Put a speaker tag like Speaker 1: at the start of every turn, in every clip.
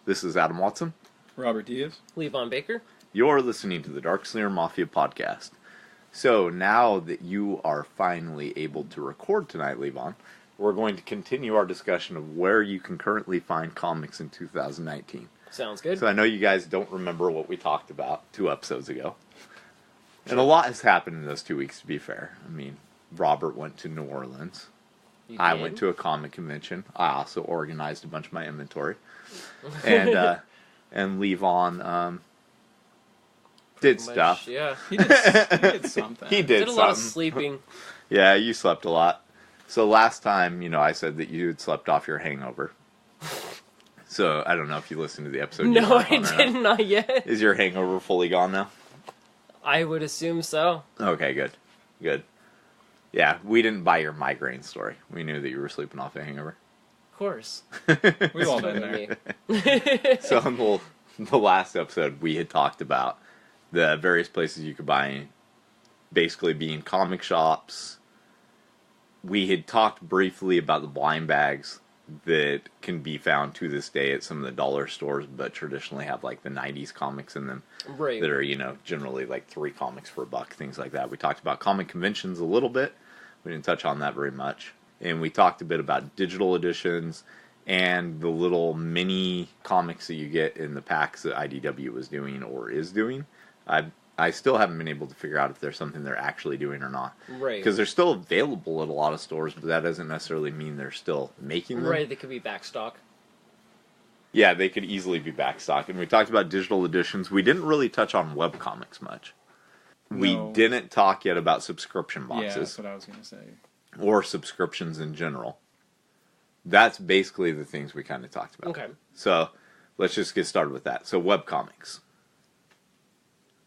Speaker 1: This is Adam Watson.
Speaker 2: Robert Diaz.
Speaker 3: Levon Baker.
Speaker 1: You're listening to the Darkslinger Mafia podcast. So now that you are finally able to record tonight, Levon, we're going to continue our discussion of where you can currently find comics in 2019.
Speaker 3: Sounds good.
Speaker 1: So I know you guys don't remember what we talked about 2 episodes ago. And a lot has happened in those 2 weeks, to be fair. I mean, Robert went to New Orleans. I went to a comic convention. I also organized a bunch of my inventory. And Levon did stuff.
Speaker 3: Yeah.
Speaker 2: He did something.
Speaker 1: He did
Speaker 3: Did a
Speaker 1: something.
Speaker 3: lot of sleeping.
Speaker 1: Yeah, you slept a lot. So last time, I said that you had slept off your hangover. So I don't know if you listened to the episode.
Speaker 3: No, I did not yet.
Speaker 1: Is your hangover fully gone now?
Speaker 3: I would assume so.
Speaker 1: Okay, good. Good. Yeah, we didn't buy your migraine story. We knew that you were sleeping off a hangover.
Speaker 3: Of course.
Speaker 2: We've all been there.
Speaker 1: So in the last episode, we had talked about the various places you could buy, basically being comic shops. We had talked briefly about the blind bags that can be found to this day at some of the dollar stores, but traditionally have like the 90s comics in them.
Speaker 3: Right.
Speaker 1: That are, generally like 3 comics for $1, things like that. We talked about comic conventions a little bit. We didn't touch on that very much. And we talked a bit about digital editions and the little mini comics that you get in the packs that IDW was doing or is doing. I still haven't been able to figure out if there's something they're actually doing or not.
Speaker 3: Right.
Speaker 1: Because they're still available at a lot of stores, but that doesn't necessarily mean they're still making them.
Speaker 3: Right, they could be backstock.
Speaker 1: Yeah, they could easily be backstock. And we talked about digital editions. We didn't really touch on webcomics much.
Speaker 2: No.
Speaker 1: We didn't talk yet about subscription boxes.
Speaker 2: Yeah, that's what I was going to say.
Speaker 1: Or subscriptions in general. That's basically the things we kind of talked about.
Speaker 3: Okay.
Speaker 1: So, let's just get started with that. So, webcomics.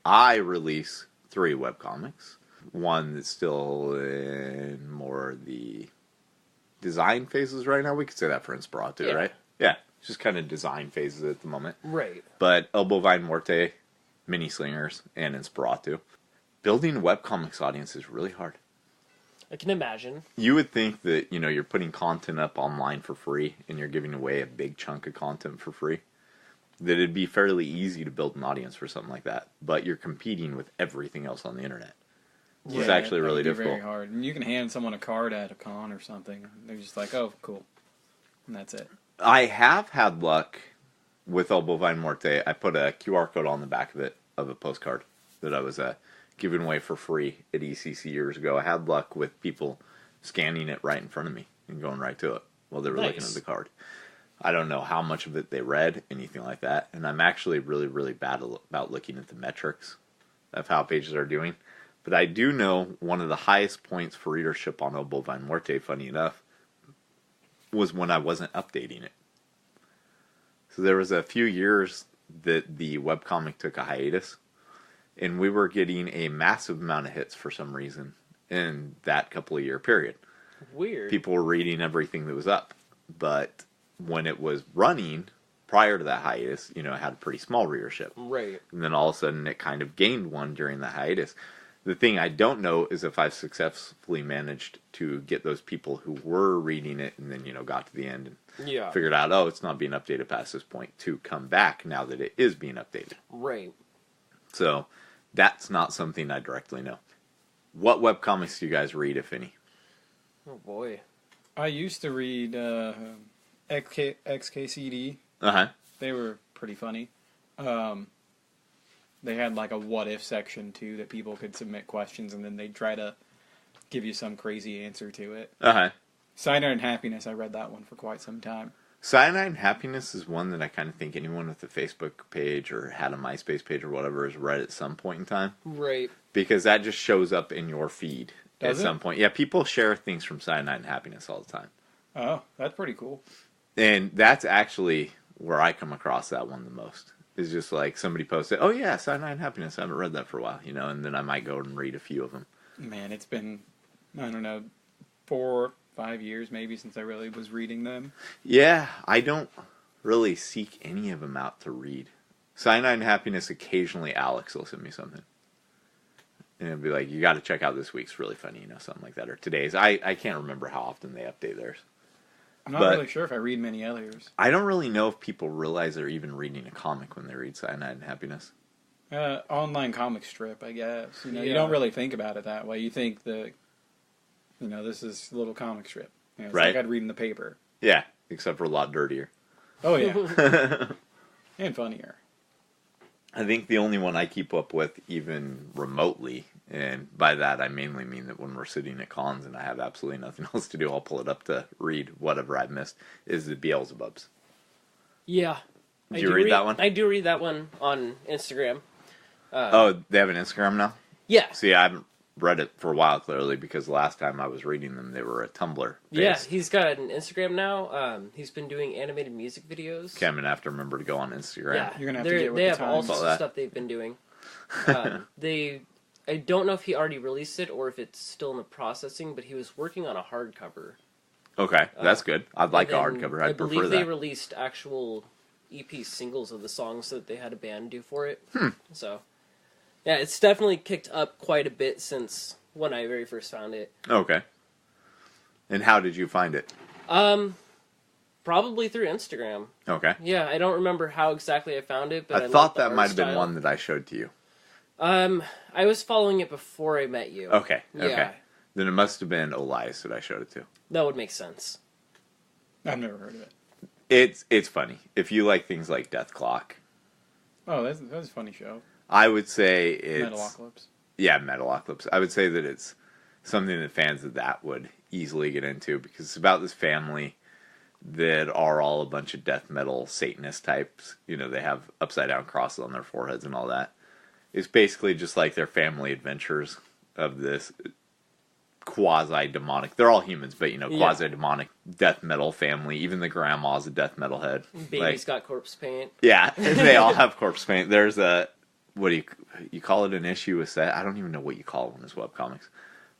Speaker 1: I release 3 webcomics. One that's still in more the design phases right now. We could say that for Inspirato,
Speaker 3: Yeah.
Speaker 1: right? Yeah. It's just kind of design phases at the moment.
Speaker 3: Right.
Speaker 1: But El Bovine Muerte, Mini Slingers, and Inspirato. Building a webcomics audience is really hard.
Speaker 3: I can imagine.
Speaker 1: You would think that, you're putting content up online for free and you're giving away a big chunk of content for free. That it'd be fairly easy to build an audience for something like that. But you're competing with everything else on the internet. It's actually
Speaker 2: that
Speaker 1: really
Speaker 2: would be
Speaker 1: difficult.
Speaker 2: very hard. And you can hand someone a card at a con or something. They're just like, oh, cool. And that's it.
Speaker 1: I have had luck with El Bovine Muerte. I put a QR code on the back of it, of a postcard that I was giving away for free at ECC years ago. I had luck with people scanning it right in front of me and going right to it while they were looking at the card. I don't know how much of it they read, anything like that. And I'm actually really, really bad about looking at the metrics of how pages are doing. But I do know one of the highest points for readership on El Bovine Muerte, funny enough, was when I wasn't updating it. So there was a few years that the webcomic took a hiatus. And we were getting a massive amount of hits for some reason in that couple of year period.
Speaker 3: Weird.
Speaker 1: People were reading everything that was up. But when it was running prior to that hiatus, it had a pretty small readership.
Speaker 3: Right.
Speaker 1: And then all of a sudden it kind of gained one during the hiatus. The thing I don't know is if I've successfully managed to get those people who were reading it and then, got to the end and figured out, it's not being updated past this point, to come back now that it is being updated.
Speaker 3: Right. So
Speaker 1: that's not something I directly know. What webcomics do you guys read, if any?
Speaker 3: Oh, boy.
Speaker 2: I used to read XKCD.
Speaker 1: Uh-huh.
Speaker 2: They were pretty funny. They had like a what if section too that people could submit questions and then they'd try to give you some crazy answer to it.
Speaker 1: Uh-huh.
Speaker 2: Cyanide and Happiness, I read that one for quite some time.
Speaker 1: Cyanide and Happiness is one that I kind of think anyone with a Facebook page or had a MySpace page or whatever has read at some point in time.
Speaker 3: Right.
Speaker 1: Because that just shows up in your feed at some point. Yeah, people share things from Cyanide and Happiness all the time.
Speaker 2: Oh, that's pretty cool.
Speaker 1: And that's actually where I come across that one the most. Is just like somebody posted, oh yeah, Cyanide and Happiness, I haven't read that for a while, and then I might go and read a few of them.
Speaker 2: Man, it's been, I don't know, 4 or 5 years maybe since I really was reading them.
Speaker 1: Yeah, I don't really seek any of them out to read. Cyanide and Happiness, occasionally Alex will send me something. And it'll be like, you got to check out this week's, really funny, something like that. Or today's. I can't remember how often they update theirs.
Speaker 2: I'm not
Speaker 1: But
Speaker 2: really sure if I read many others.
Speaker 1: I don't really know if people realize they're even reading a comic when they read Cyanide and Happiness.
Speaker 2: Online comic strip, I guess. You
Speaker 3: Yeah.
Speaker 2: don't really think about it that way. You think that, this is a little comic strip. It's
Speaker 1: Right.
Speaker 2: like I'd read in the paper.
Speaker 1: Yeah, except for a lot dirtier.
Speaker 2: Oh, yeah. And funnier.
Speaker 1: I think the only one I keep up with, even remotely, and by that I mainly mean that when we're sitting at cons and I have absolutely nothing else to do, I'll pull it up to read whatever I've missed, is the Beelzebubs.
Speaker 3: Yeah.
Speaker 1: Do you read that one?
Speaker 3: I do read that one on Instagram.
Speaker 1: They have an Instagram now?
Speaker 3: Yeah.
Speaker 1: See, I haven't read it for a while, clearly, because the last time I was reading them, they were a Tumblr.
Speaker 3: Yeah, he's got an Instagram now. He's been doing animated music videos.
Speaker 1: Okay, I'm going to have to remember to go on Instagram.
Speaker 3: Yeah,
Speaker 2: You're gonna have to get with
Speaker 3: they
Speaker 2: the
Speaker 3: have all
Speaker 2: times.
Speaker 3: sorts
Speaker 1: About
Speaker 3: of
Speaker 1: that.
Speaker 3: stuff they've been doing. I don't know if he already released it or if it's still in the processing, but he was working on a hardcover.
Speaker 1: Okay, that's good. I'd like a
Speaker 3: And then
Speaker 1: hardcover.
Speaker 3: I
Speaker 1: I'd prefer
Speaker 3: believe they
Speaker 1: that.
Speaker 3: released actual EP singles of the songs that they had a band do for it. So, yeah, it's definitely kicked up quite a bit since when I very first found it.
Speaker 1: Okay. And how did you find it?
Speaker 3: Probably through Instagram.
Speaker 1: Okay.
Speaker 3: Yeah, I don't remember how exactly I found it, but
Speaker 1: I
Speaker 3: I
Speaker 1: thought
Speaker 3: liked the
Speaker 1: that
Speaker 3: art
Speaker 1: might have been
Speaker 3: style.
Speaker 1: one that I showed to you.
Speaker 3: I was following it before I met you.
Speaker 1: Okay, okay.
Speaker 3: Yeah.
Speaker 1: Then it must have been Elias that I showed it to.
Speaker 3: That would make sense.
Speaker 2: I've never heard of it.
Speaker 1: It's funny. If you like things like Death Clock,
Speaker 2: Oh, that's a funny show.
Speaker 1: I would say it's...
Speaker 2: Metalocalypse.
Speaker 1: Yeah, Metalocalypse. I would say that it's something that fans of that would easily get into, because it's about this family that are all a bunch of death metal Satanist types. They have upside down crosses on their foreheads and all that. It's basically just like their family adventures of this quasi-demonic... They're all humans, but, quasi-demonic death metal family. Even the grandma's a death metal head.
Speaker 3: Baby's got corpse paint.
Speaker 1: Yeah, they all have corpse paint. There's a... What do you call it? An issue with set? I don't even know what you call it when it's webcomics.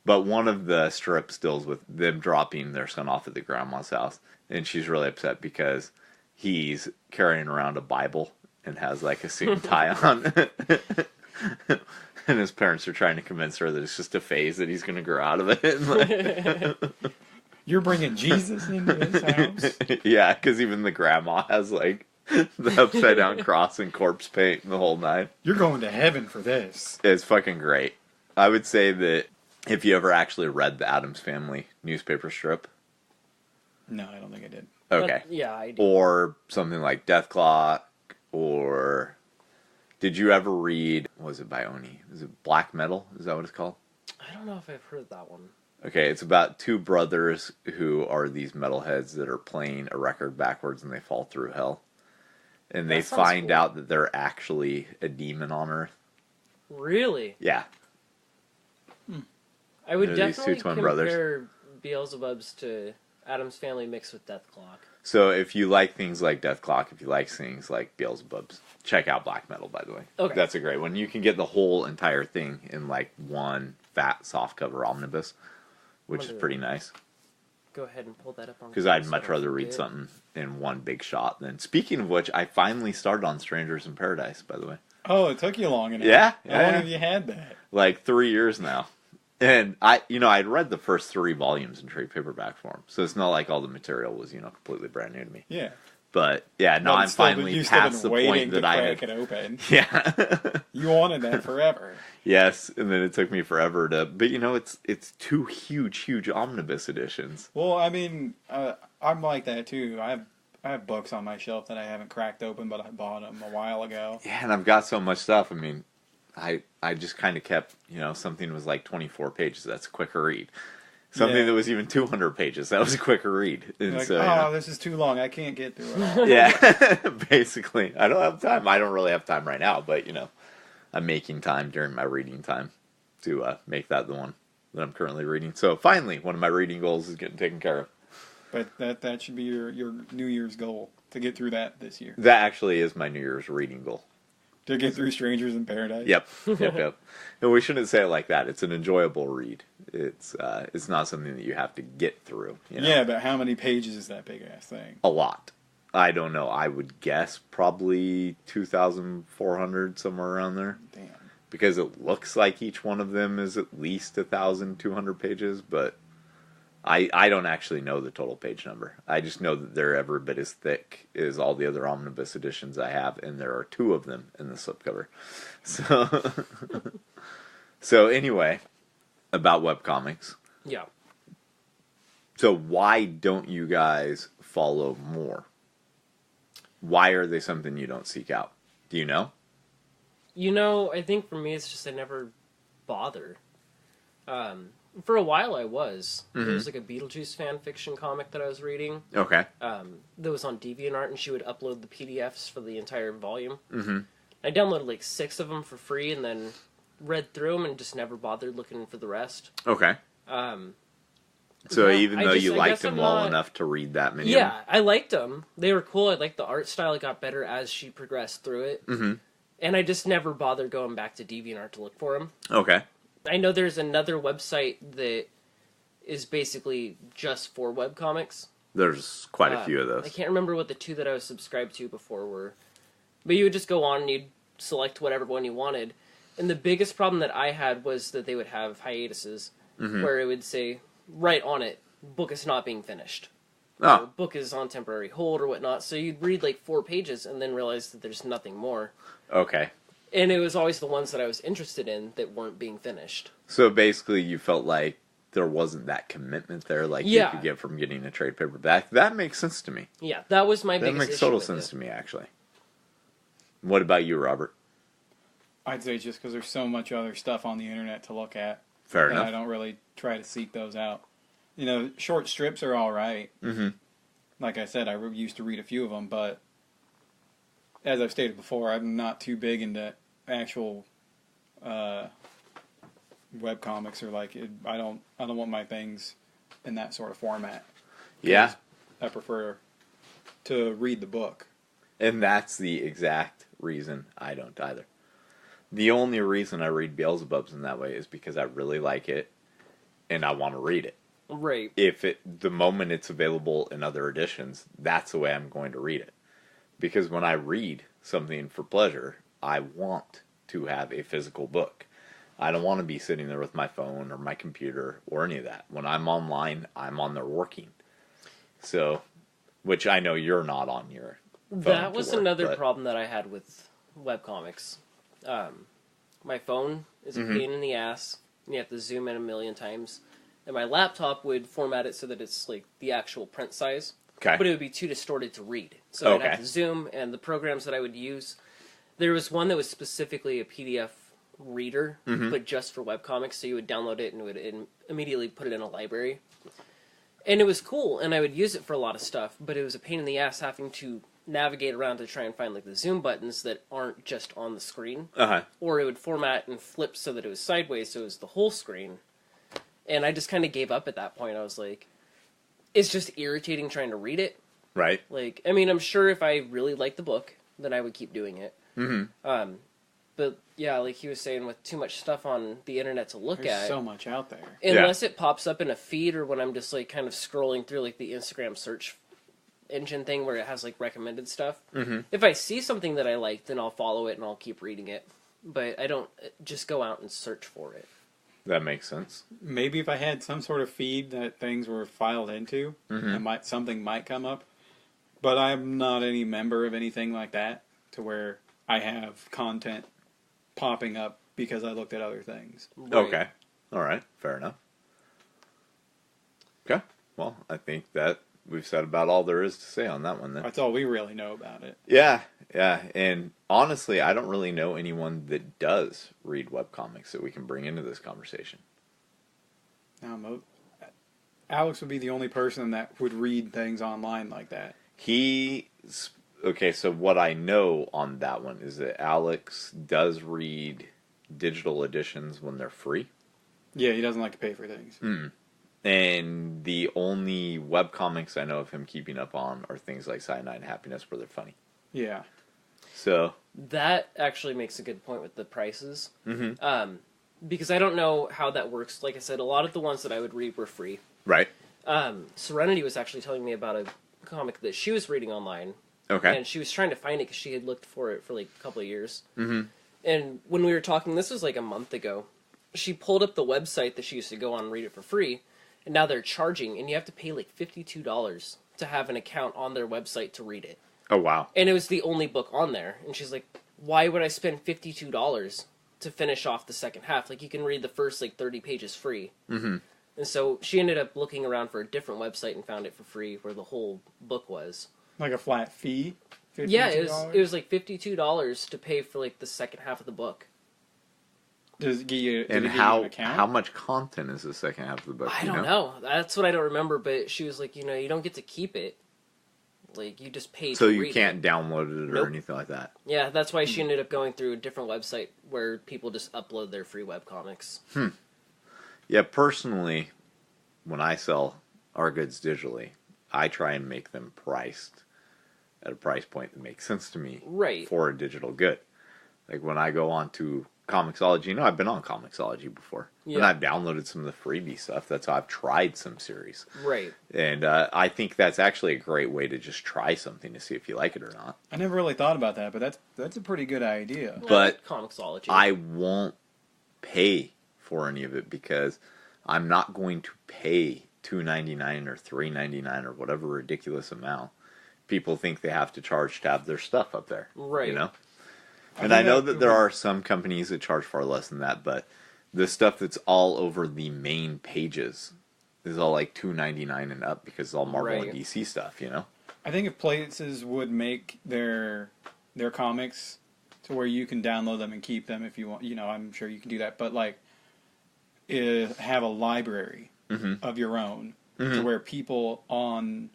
Speaker 1: But one of the strips deals with them dropping their son off at the grandma's house. And she's really upset because he's carrying around a Bible and has like a suit and tie on. And his parents are trying to convince her that it's just a phase that he's going to grow out of it.
Speaker 2: You're bringing Jesus into this house?
Speaker 1: Yeah, because even the grandma has like the upside down cross and corpse paint and the whole nine.
Speaker 2: You're going to heaven for this.
Speaker 1: It's fucking great. I would say that if you ever actually read the Addams Family newspaper strip.
Speaker 2: No, I don't think I did.
Speaker 1: Okay.
Speaker 3: But, yeah, I do.
Speaker 1: Or something like Death Clock, or did you ever read, what was it by Oni? Is it Black Metal? Is that what it's called?
Speaker 3: I don't know if I've heard that one.
Speaker 1: Okay, it's about two brothers who are these metalheads that are playing a record backwards and they fall through hell. And they
Speaker 3: That sounds
Speaker 1: find
Speaker 3: cool.
Speaker 1: out that they're actually a demon on Earth.
Speaker 3: Really?
Speaker 1: Yeah.
Speaker 3: I would
Speaker 1: They're these two
Speaker 3: definitely
Speaker 1: twin
Speaker 3: compare
Speaker 1: brothers.
Speaker 3: Beelzebubs to Adam's Family mixed with Death Clock.
Speaker 1: So if you like things like Death Clock, if you like things like Beelzebubs, check out Black Metal, by the way.
Speaker 3: Okay.
Speaker 1: That's a great one. You can get the whole entire thing in like one fat softcover omnibus, which is
Speaker 3: Wonder-
Speaker 1: pretty nice.
Speaker 3: Go ahead and pull that up on.
Speaker 1: Because I'd
Speaker 3: so I
Speaker 1: much
Speaker 3: don't
Speaker 1: rather read
Speaker 3: forget.
Speaker 1: something in one big shot than... Speaking of which, I finally started on Strangers in Paradise, by the way.
Speaker 2: Oh, it took you long enough.
Speaker 1: Yeah,
Speaker 2: How long
Speaker 1: yeah.
Speaker 2: have you had that?
Speaker 1: Like 3 years now. And I'd read the first 3 volumes in trade paperback form. So it's not like all the material was, completely brand new to me.
Speaker 2: Yeah.
Speaker 1: But yeah, now
Speaker 2: But
Speaker 1: I'm
Speaker 2: still,
Speaker 1: finally
Speaker 2: you've still been
Speaker 1: past the
Speaker 2: waiting
Speaker 1: point
Speaker 2: to
Speaker 1: that I
Speaker 2: crack
Speaker 1: had...
Speaker 2: it open.
Speaker 1: Yeah.
Speaker 2: You wanted that forever.
Speaker 1: Yes, and then it took me forever to... But it's 2 huge omnibus editions.
Speaker 2: Well, I mean, I'm like that too. I have books on my shelf that I haven't cracked open, but I bought them a while ago.
Speaker 1: Yeah, and I've got so much stuff. I mean, I just kind of kept, something was like 24 pages. That's a quicker read. Something
Speaker 2: Yeah.
Speaker 1: that was even 200 pages. That was a quicker read. And
Speaker 2: You're like,
Speaker 1: so,
Speaker 2: this is too long. I can't get through it all.
Speaker 1: yeah, basically. I don't have time. I don't really have time right now, but, I'm making time during my reading time to make that the one that I'm currently reading. So finally, one of my reading goals is getting taken care of.
Speaker 2: But that should be your New Year's goal, to get through that this year.
Speaker 1: That actually is my New Year's reading goal.
Speaker 2: To get through Strangers in Paradise.
Speaker 1: Yep. And we shouldn't say it like that. It's an enjoyable read. It's not something that you have to get through.
Speaker 2: Yeah, but how many pages is that big ass thing?
Speaker 1: A lot. I don't know. I would guess probably 2,400, somewhere around there.
Speaker 2: Damn.
Speaker 1: Because it looks like each one of them is at least 1,200 pages, but I don't actually know the total page number. I just know that they're every bit as thick as all the other omnibus editions I have, and there are 2 of them in the slipcover. So, so anyway, about webcomics.
Speaker 3: Yeah.
Speaker 1: So why don't you guys follow more? Why are they something you don't seek out? Do you know?
Speaker 3: I think for me it's just I never bother. For a while I was.
Speaker 1: Mm-hmm.
Speaker 3: There was like a Beetlejuice fan fiction comic that I was reading.
Speaker 1: Okay.
Speaker 3: That was on DeviantArt, and she would upload the PDFs for the entire volume.
Speaker 1: Mm-hmm.
Speaker 3: I downloaded like 6 of them for free, and then read through them and just never bothered looking for the rest.
Speaker 1: Okay. So
Speaker 3: yeah,
Speaker 1: even though you liked them well
Speaker 3: not...
Speaker 1: enough to read that many,
Speaker 3: yeah, I liked them. They were cool. I liked the art style. It got better as she progressed through it, and I just never bothered going back to DeviantArt to look for them.
Speaker 1: Okay.
Speaker 3: I know there's another website that is basically just for webcomics.
Speaker 1: There's quite a few of those.
Speaker 3: I can't remember what the 2 that I was subscribed to before were, but you would just go on and you'd select whatever one you wanted. And the biggest problem that I had was that they would have hiatuses where it would say right on it, book is not being finished.
Speaker 1: Oh.
Speaker 3: Or book is on temporary hold or whatnot. So you'd read like 4 pages and then realize that there's nothing more.
Speaker 1: Okay.
Speaker 3: And it was always the ones that I was interested in that weren't being finished.
Speaker 1: So basically you felt like there wasn't that commitment there like you could get from getting a trade paperback. That makes sense to me.
Speaker 3: Yeah, that was my biggest issue.
Speaker 1: That makes total sense to me, actually. What about you, Robert?
Speaker 2: I'd say just because there's so much other stuff on the internet to look at.
Speaker 1: Fair
Speaker 2: and
Speaker 1: enough.
Speaker 2: I don't really try to seek those out. Short strips are all right.
Speaker 1: Mm-hmm.
Speaker 2: Like I said, I used to read a few of them, but as I've stated before, I'm not too big into actual web comics or I don't want my things in that sort of format.
Speaker 1: Yeah.
Speaker 2: I prefer to read the book.
Speaker 1: And that's the exact reason I don't either. The only reason I read Beelzebubs in that way is because I really like it and I want to read it.
Speaker 3: Right.
Speaker 1: The moment it's available in other editions, that's the way I'm going to read it. Because when I read something for pleasure, I want to have a physical book. I don't want to be sitting there with my phone or my computer or any of that. When I'm online, I'm on there working. So, which I know you're not on your phone.
Speaker 3: That was another
Speaker 1: but...
Speaker 3: problem that I had with webcomics. My phone is a pain in the ass. You have to zoom in a million times. And my laptop would format it so that it's like the actual print size.
Speaker 1: Okay.
Speaker 3: But it would be too distorted to read. So I'd have to zoom, and the programs that I would use, there was one that was specifically a PDF reader, but just for webcomics, so you would download it and it would immediately put it in a library. And it was cool, and I would use it for a lot of stuff, but it was a pain in the ass having to navigate around to try and find like the zoom buttons that aren't just on the screen. Or it would format and flip so that it was sideways, so it was the whole screen. And I just kind of gave up at that point. I was like, it's just irritating trying to read it.
Speaker 1: Right.
Speaker 3: Like, I mean, I'm sure if I really liked the book, then I would keep doing it. But yeah, like he was saying, with too much stuff on the internet to look
Speaker 2: There's
Speaker 3: at,
Speaker 2: so much out there.
Speaker 3: Unless it pops up in a feed or when I'm just like kind of scrolling through like the Instagram search engine thing where it has like recommended stuff. If I see something that I like, then I'll follow it and I'll keep reading it. But I don't just go out and search for it.
Speaker 1: That makes sense.
Speaker 2: Maybe if I had some sort of feed that things were filed into, something might come up. But I'm not any member of anything like that to where I have content popping up because I looked at other things.
Speaker 3: Right.
Speaker 1: Okay. All right. Fair enough. Okay. Well, I think that we've said about all there is to say on that one then.
Speaker 2: That's all we really know about it.
Speaker 1: Yeah. And honestly, I don't really know anyone that does read webcomics that we can bring into this conversation.
Speaker 2: Now, Alex would be the only person that would read things online like that.
Speaker 1: Okay, so what I know on that one is that Alex does read digital editions when they're free.
Speaker 2: Yeah, he doesn't like to pay for things.
Speaker 1: And the only webcomics I know of him keeping up on are things like Cyanide and Happiness where they're funny.
Speaker 2: Yeah.
Speaker 1: So
Speaker 3: that actually makes a good point with the prices. Because I don't know how that works. Like I said, a lot of the ones that I would read were free.
Speaker 1: Right.
Speaker 3: Serenity was actually telling me about a comic that she was reading online.
Speaker 1: Okay.
Speaker 3: And she was trying to find it because she had looked for it for like a couple of years. And when we were talking, this was like a month ago, she pulled up the website that she used to go on and read it for free. and now they're charging, and you have to pay like $52 to have an account on their website to read it.
Speaker 1: Oh, wow.
Speaker 3: And it was the only book on there. And she's like, why would I spend $52 to finish off the second half? Like, you can read the first, like, 30 pages free.
Speaker 1: Mm-hmm.
Speaker 3: And so she ended up looking around for a different website and found it for free where the whole book was.
Speaker 2: Like a flat fee? $52?
Speaker 3: Yeah, it was like $52 to pay for, like, the second half of the book.
Speaker 2: Does it give you,
Speaker 1: and
Speaker 2: it give you an account?
Speaker 1: how much content is the second half of the book?
Speaker 3: I don't know. That's what I don't remember, but she was like, you don't get to keep it. Like, you just pay
Speaker 1: so
Speaker 3: to
Speaker 1: you
Speaker 3: read
Speaker 1: can't
Speaker 3: it.
Speaker 1: download it or
Speaker 3: Nope.
Speaker 1: anything like that.
Speaker 3: Yeah, that's why she ended up going through a different website where people just upload their free webcomics.
Speaker 1: Yeah, personally, when I sell our goods digitally, I try and make them priced at a price point that makes sense to me
Speaker 3: Right.
Speaker 1: for a digital good. Like when I go on to Comixology, I've been on Comixology before.
Speaker 3: Yeah.
Speaker 1: And I've downloaded some of the freebie stuff. That's how I've tried some series.
Speaker 3: Right.
Speaker 1: And I think that's actually a great way to just try something to see if you like it or not.
Speaker 2: I never really thought about that, but that's a pretty good idea.
Speaker 3: Well,
Speaker 1: But
Speaker 3: Comixology.
Speaker 1: I won't pay for any of it because I'm not going to pay $2.99 or $3.99 or whatever ridiculous amount people think they have to charge to have their stuff up there.
Speaker 3: Right.
Speaker 1: You know? And I know that there are some companies that charge far less than that, but the stuff that's all over the main pages is all like $2.99 and up because it's all Marvel
Speaker 3: Right.
Speaker 1: and DC stuff, you know?
Speaker 2: I think if places would make their comics to where you can download them and keep them if you want, I'm sure you can do that, but like have a library of your own to where people on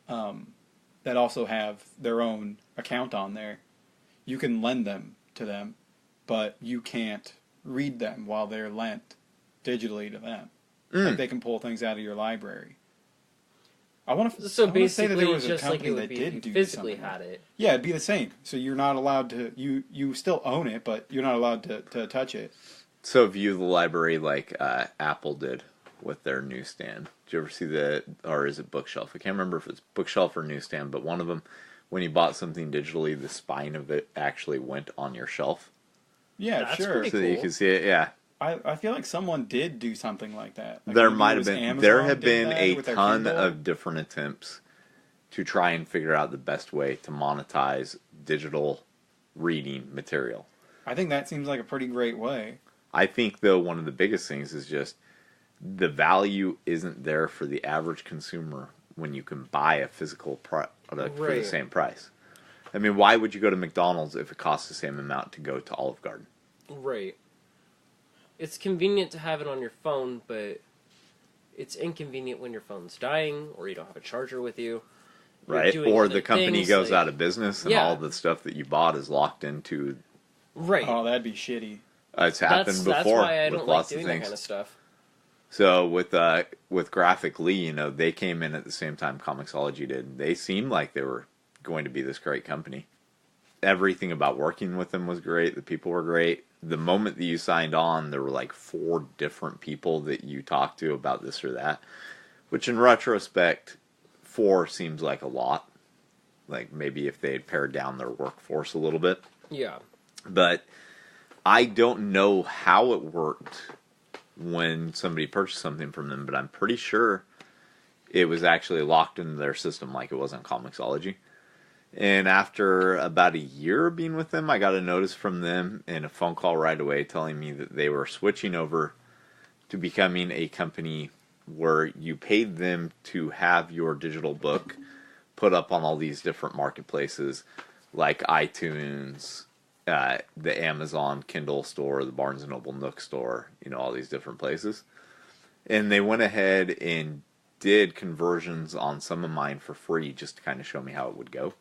Speaker 2: that also have their own account on there, you can lend them to them, but you can't read them while they're lent digitally to them. Like they can pull things out of your library. I want to
Speaker 3: So
Speaker 2: say that
Speaker 3: basically,
Speaker 2: there was a
Speaker 3: just like
Speaker 2: company
Speaker 3: it would
Speaker 2: that
Speaker 3: be
Speaker 2: did
Speaker 3: if you
Speaker 2: do
Speaker 3: physically
Speaker 2: something.
Speaker 3: had it.
Speaker 2: Yeah, it'd be the same. So you're not allowed to. You still own it, but you're not allowed to touch it.
Speaker 1: So view the library like Apple did with their newsstand. Did you ever see or is it Bookshelf? I can't remember if it's Bookshelf or Newsstand, but one of them, when you bought something digitally, the spine of it actually went on your shelf.
Speaker 2: Yeah,
Speaker 3: That's
Speaker 2: sure.
Speaker 3: pretty
Speaker 1: So that you
Speaker 3: cool.
Speaker 1: can see it, yeah.
Speaker 2: I feel like someone did do something like that. Like
Speaker 1: There
Speaker 2: maybe
Speaker 1: might
Speaker 2: it
Speaker 1: have
Speaker 2: was
Speaker 1: been.
Speaker 2: Amazon
Speaker 1: There have
Speaker 2: did
Speaker 1: been
Speaker 2: that
Speaker 1: a
Speaker 2: with their
Speaker 1: ton
Speaker 2: Kindle.
Speaker 1: of different attempts to try and figure out the best way to monetize digital reading material.
Speaker 2: I think that seems like a pretty great way.
Speaker 1: I think, though, one of the biggest things is just the value isn't there for the average consumer when you can buy a physical product for the
Speaker 3: Right.
Speaker 1: same price. I mean, why would you go to McDonald's if it costs the same amount to go to Olive Garden?
Speaker 3: Right. It's convenient to have it on your phone, but it's inconvenient when your phone's dying or you don't have a charger with you. You're
Speaker 1: Right?
Speaker 3: doing
Speaker 1: Or
Speaker 3: other
Speaker 1: the company
Speaker 3: things,
Speaker 1: goes
Speaker 3: like-
Speaker 1: out of business and
Speaker 3: Yeah.
Speaker 1: all the stuff that you bought is locked into.
Speaker 3: Right.
Speaker 2: Oh, that'd be shitty.
Speaker 1: It's happened
Speaker 3: That's
Speaker 1: before
Speaker 3: why I
Speaker 1: with
Speaker 3: don't like
Speaker 1: lots
Speaker 3: doing
Speaker 1: of
Speaker 3: that
Speaker 1: things.
Speaker 3: kind of stuff.
Speaker 1: So with Graphically, they came in at the same time Comixology did. They seemed like they were going to be this great company. Everything about working with them was great. The people were great. The moment that you signed on, there were like 4 different people that you talked to about this or that, which in retrospect, 4 seems like a lot. Like maybe if they had pared down their workforce a little bit.
Speaker 3: Yeah.
Speaker 1: But I don't know how it worked when somebody purchased something from them, but I'm pretty sure it was actually locked into their system like it was on Comixology. And after about a year of being with them, I got a notice from them and a phone call right away telling me that they were switching over to becoming a company where you paid them to have your digital book put up on all these different marketplaces like iTunes, the Amazon Kindle store, the Barnes & Noble Nook store, all these different places. And they went ahead and did conversions on some of mine for free just to kind of show me how it would go.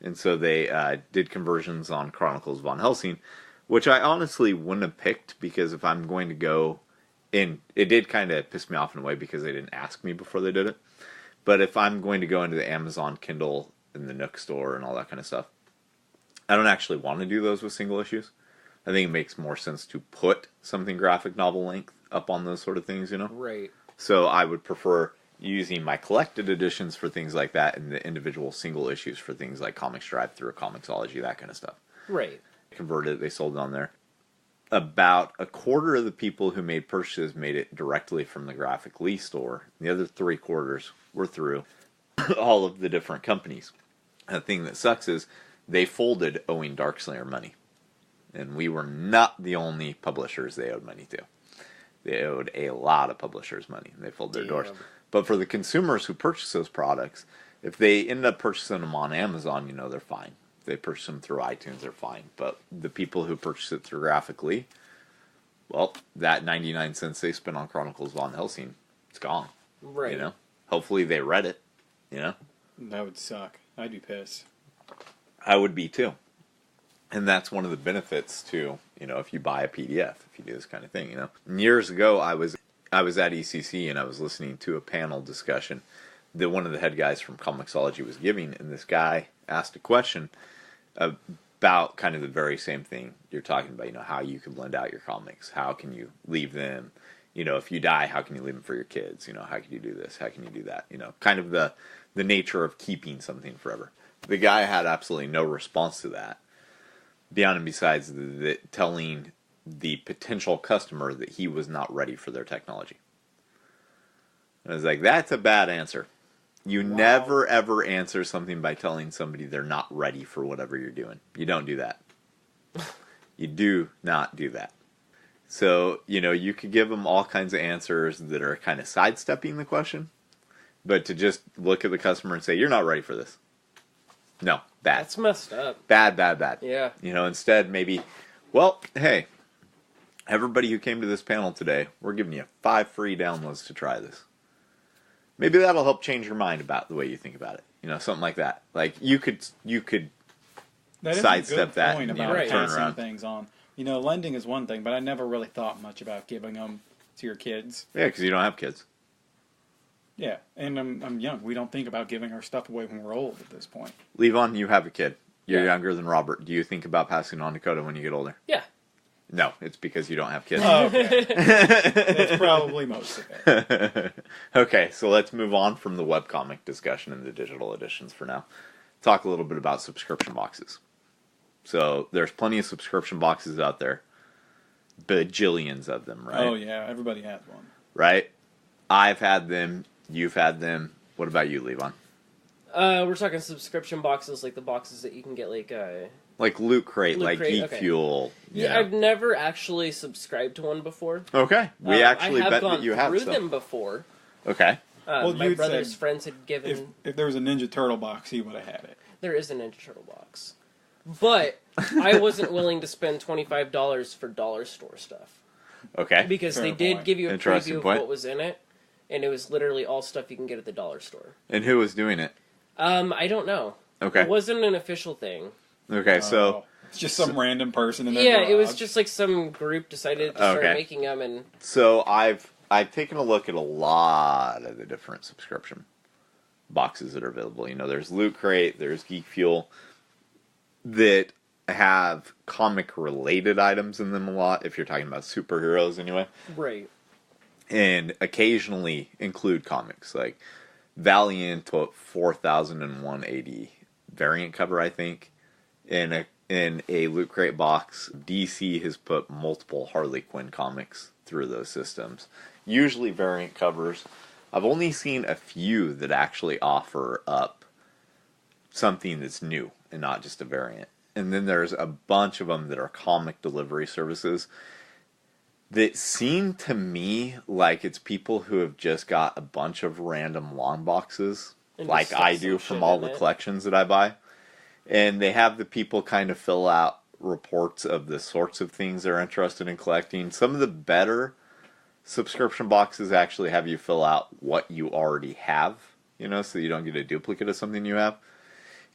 Speaker 1: And so they did conversions on Chronicles of Von Helsing, which I honestly wouldn't have picked because if I'm going to go in, it did kind of piss me off in a way because they didn't ask me before they did it. But if I'm going to go into the Amazon Kindle and the Nook store and all that kind of stuff, I don't actually want to do those with single issues. I think it makes more sense to put something graphic novel length up on those sort of things,
Speaker 3: Right.
Speaker 1: So I would prefer using my collected editions for things like that and the individual single issues for things like Comics Drive through Comixology, that kind of stuff.
Speaker 3: Right.
Speaker 1: Converted it, they sold it on there. about a quarter of the people who made purchases made it directly from the Graphic Lee store. The other 3/4 were through all of the different companies. The thing that sucks is they folded owing Darkslinger money. And we were not the only publishers they owed money to. They owed a lot of publishers money. They folded their doors. But for the consumers who purchase those products, if they end up purchasing them on Amazon, they're fine. If they purchase them through iTunes, they're fine. But the people who purchase it through Graphically, well, that 99 cents they spent on Chronicles of Van Helsing, it's gone.
Speaker 3: Right.
Speaker 1: Hopefully they read it,
Speaker 2: That would suck. I'd be pissed.
Speaker 1: I would be too. And that's one of the benefits to, if you buy a PDF, if you do this kind of thing, And years ago, I was at ECC and I was listening to a panel discussion that one of the head guys from Comixology was giving, and this guy asked a question about kind of the very same thing you're talking about, how you can lend out your comics, how can you leave them, if you die, how can you leave them for your kids, how can you do this, how can you do that, kind of the nature of keeping something forever. The guy had absolutely no response to that, beyond and besides telling the potential customer that he was not ready for their technology. And I was like, that's a bad answer. You never, ever answer something by telling somebody they're not ready for whatever you're doing. You don't do that. You do not do that. So, you could give them all kinds of answers that are kind of sidestepping the question, but to just look at the customer and say, you're not ready for this. No, bad.
Speaker 3: That's messed up.
Speaker 1: Bad.
Speaker 3: Yeah.
Speaker 1: Instead, maybe, well, hey, everybody who came to this panel today, we're giving you 5 free downloads to try this. Maybe that'll help change your mind about the way you think about it. Something like that. Like, you could sidestep that and turn around
Speaker 2: things on. Lending is one thing, but I never really thought much about giving them to your kids.
Speaker 1: Yeah, because you don't have kids.
Speaker 2: Yeah, and I'm young. We don't think about giving our stuff away when we're old at this point.
Speaker 1: Levon, you have a kid. You're younger than Robert. Do you think about passing on Dakota when you get older?
Speaker 3: Yeah.
Speaker 1: No, it's because you don't have kids.
Speaker 2: Oh, okay. That's probably most of it.
Speaker 1: Okay, so let's move on from the webcomic discussion and the digital editions for now. Talk a little bit about subscription boxes. So there's plenty of subscription boxes out there. Bajillions of them, right?
Speaker 2: Oh, yeah. Everybody has one.
Speaker 1: Right? I've had them. You've had them. What about you, Levon?
Speaker 3: We're talking subscription boxes, like the boxes that you can get,
Speaker 1: like Loot Crate, like Geek
Speaker 3: okay.
Speaker 1: Fuel.
Speaker 3: Yeah, I've never actually subscribed to one before.
Speaker 1: Okay, we actually bet that you have
Speaker 3: gone
Speaker 1: some.
Speaker 3: through them before.
Speaker 1: Okay.
Speaker 3: My brother's friends had given...
Speaker 2: If there was a Ninja Turtle box, he would have had it.
Speaker 3: There is a Ninja Turtle box. But I wasn't willing to spend $25 for dollar store stuff.
Speaker 1: Okay.
Speaker 3: Because they did give you a preview of
Speaker 1: point.
Speaker 3: what was in it, and it was literally all stuff you can get at the dollar store.
Speaker 1: And who was doing it?
Speaker 3: I don't know.
Speaker 1: Okay.
Speaker 3: It wasn't an official thing.
Speaker 1: Okay, so...
Speaker 2: It's just some random person in their garage.
Speaker 3: It was just like some group decided to start making them, and...
Speaker 1: So I've taken a look at a lot of the different subscription boxes that are available. There's Loot Crate, there's Geek Fuel, that have comic-related items in them a lot, if you're talking about superheroes anyway.
Speaker 3: Right.
Speaker 1: And occasionally include comics. Like, Valiant put 4001 AD variant cover, I think, in a Loot Crate box. DC has put multiple Harley Quinn comics through those systems. Usually variant covers. I've only seen a few that actually offer up something that's new and not just a variant. And then there's a bunch of them that are comic delivery services that seem to me like it's people who have just got a bunch of random long boxes, like I do from all the collections that I buy. And they have the people kind of fill out reports of the sorts of things they're interested in collecting. Some of the better subscription boxes actually have you fill out what you already have, so you don't get a duplicate of something you have.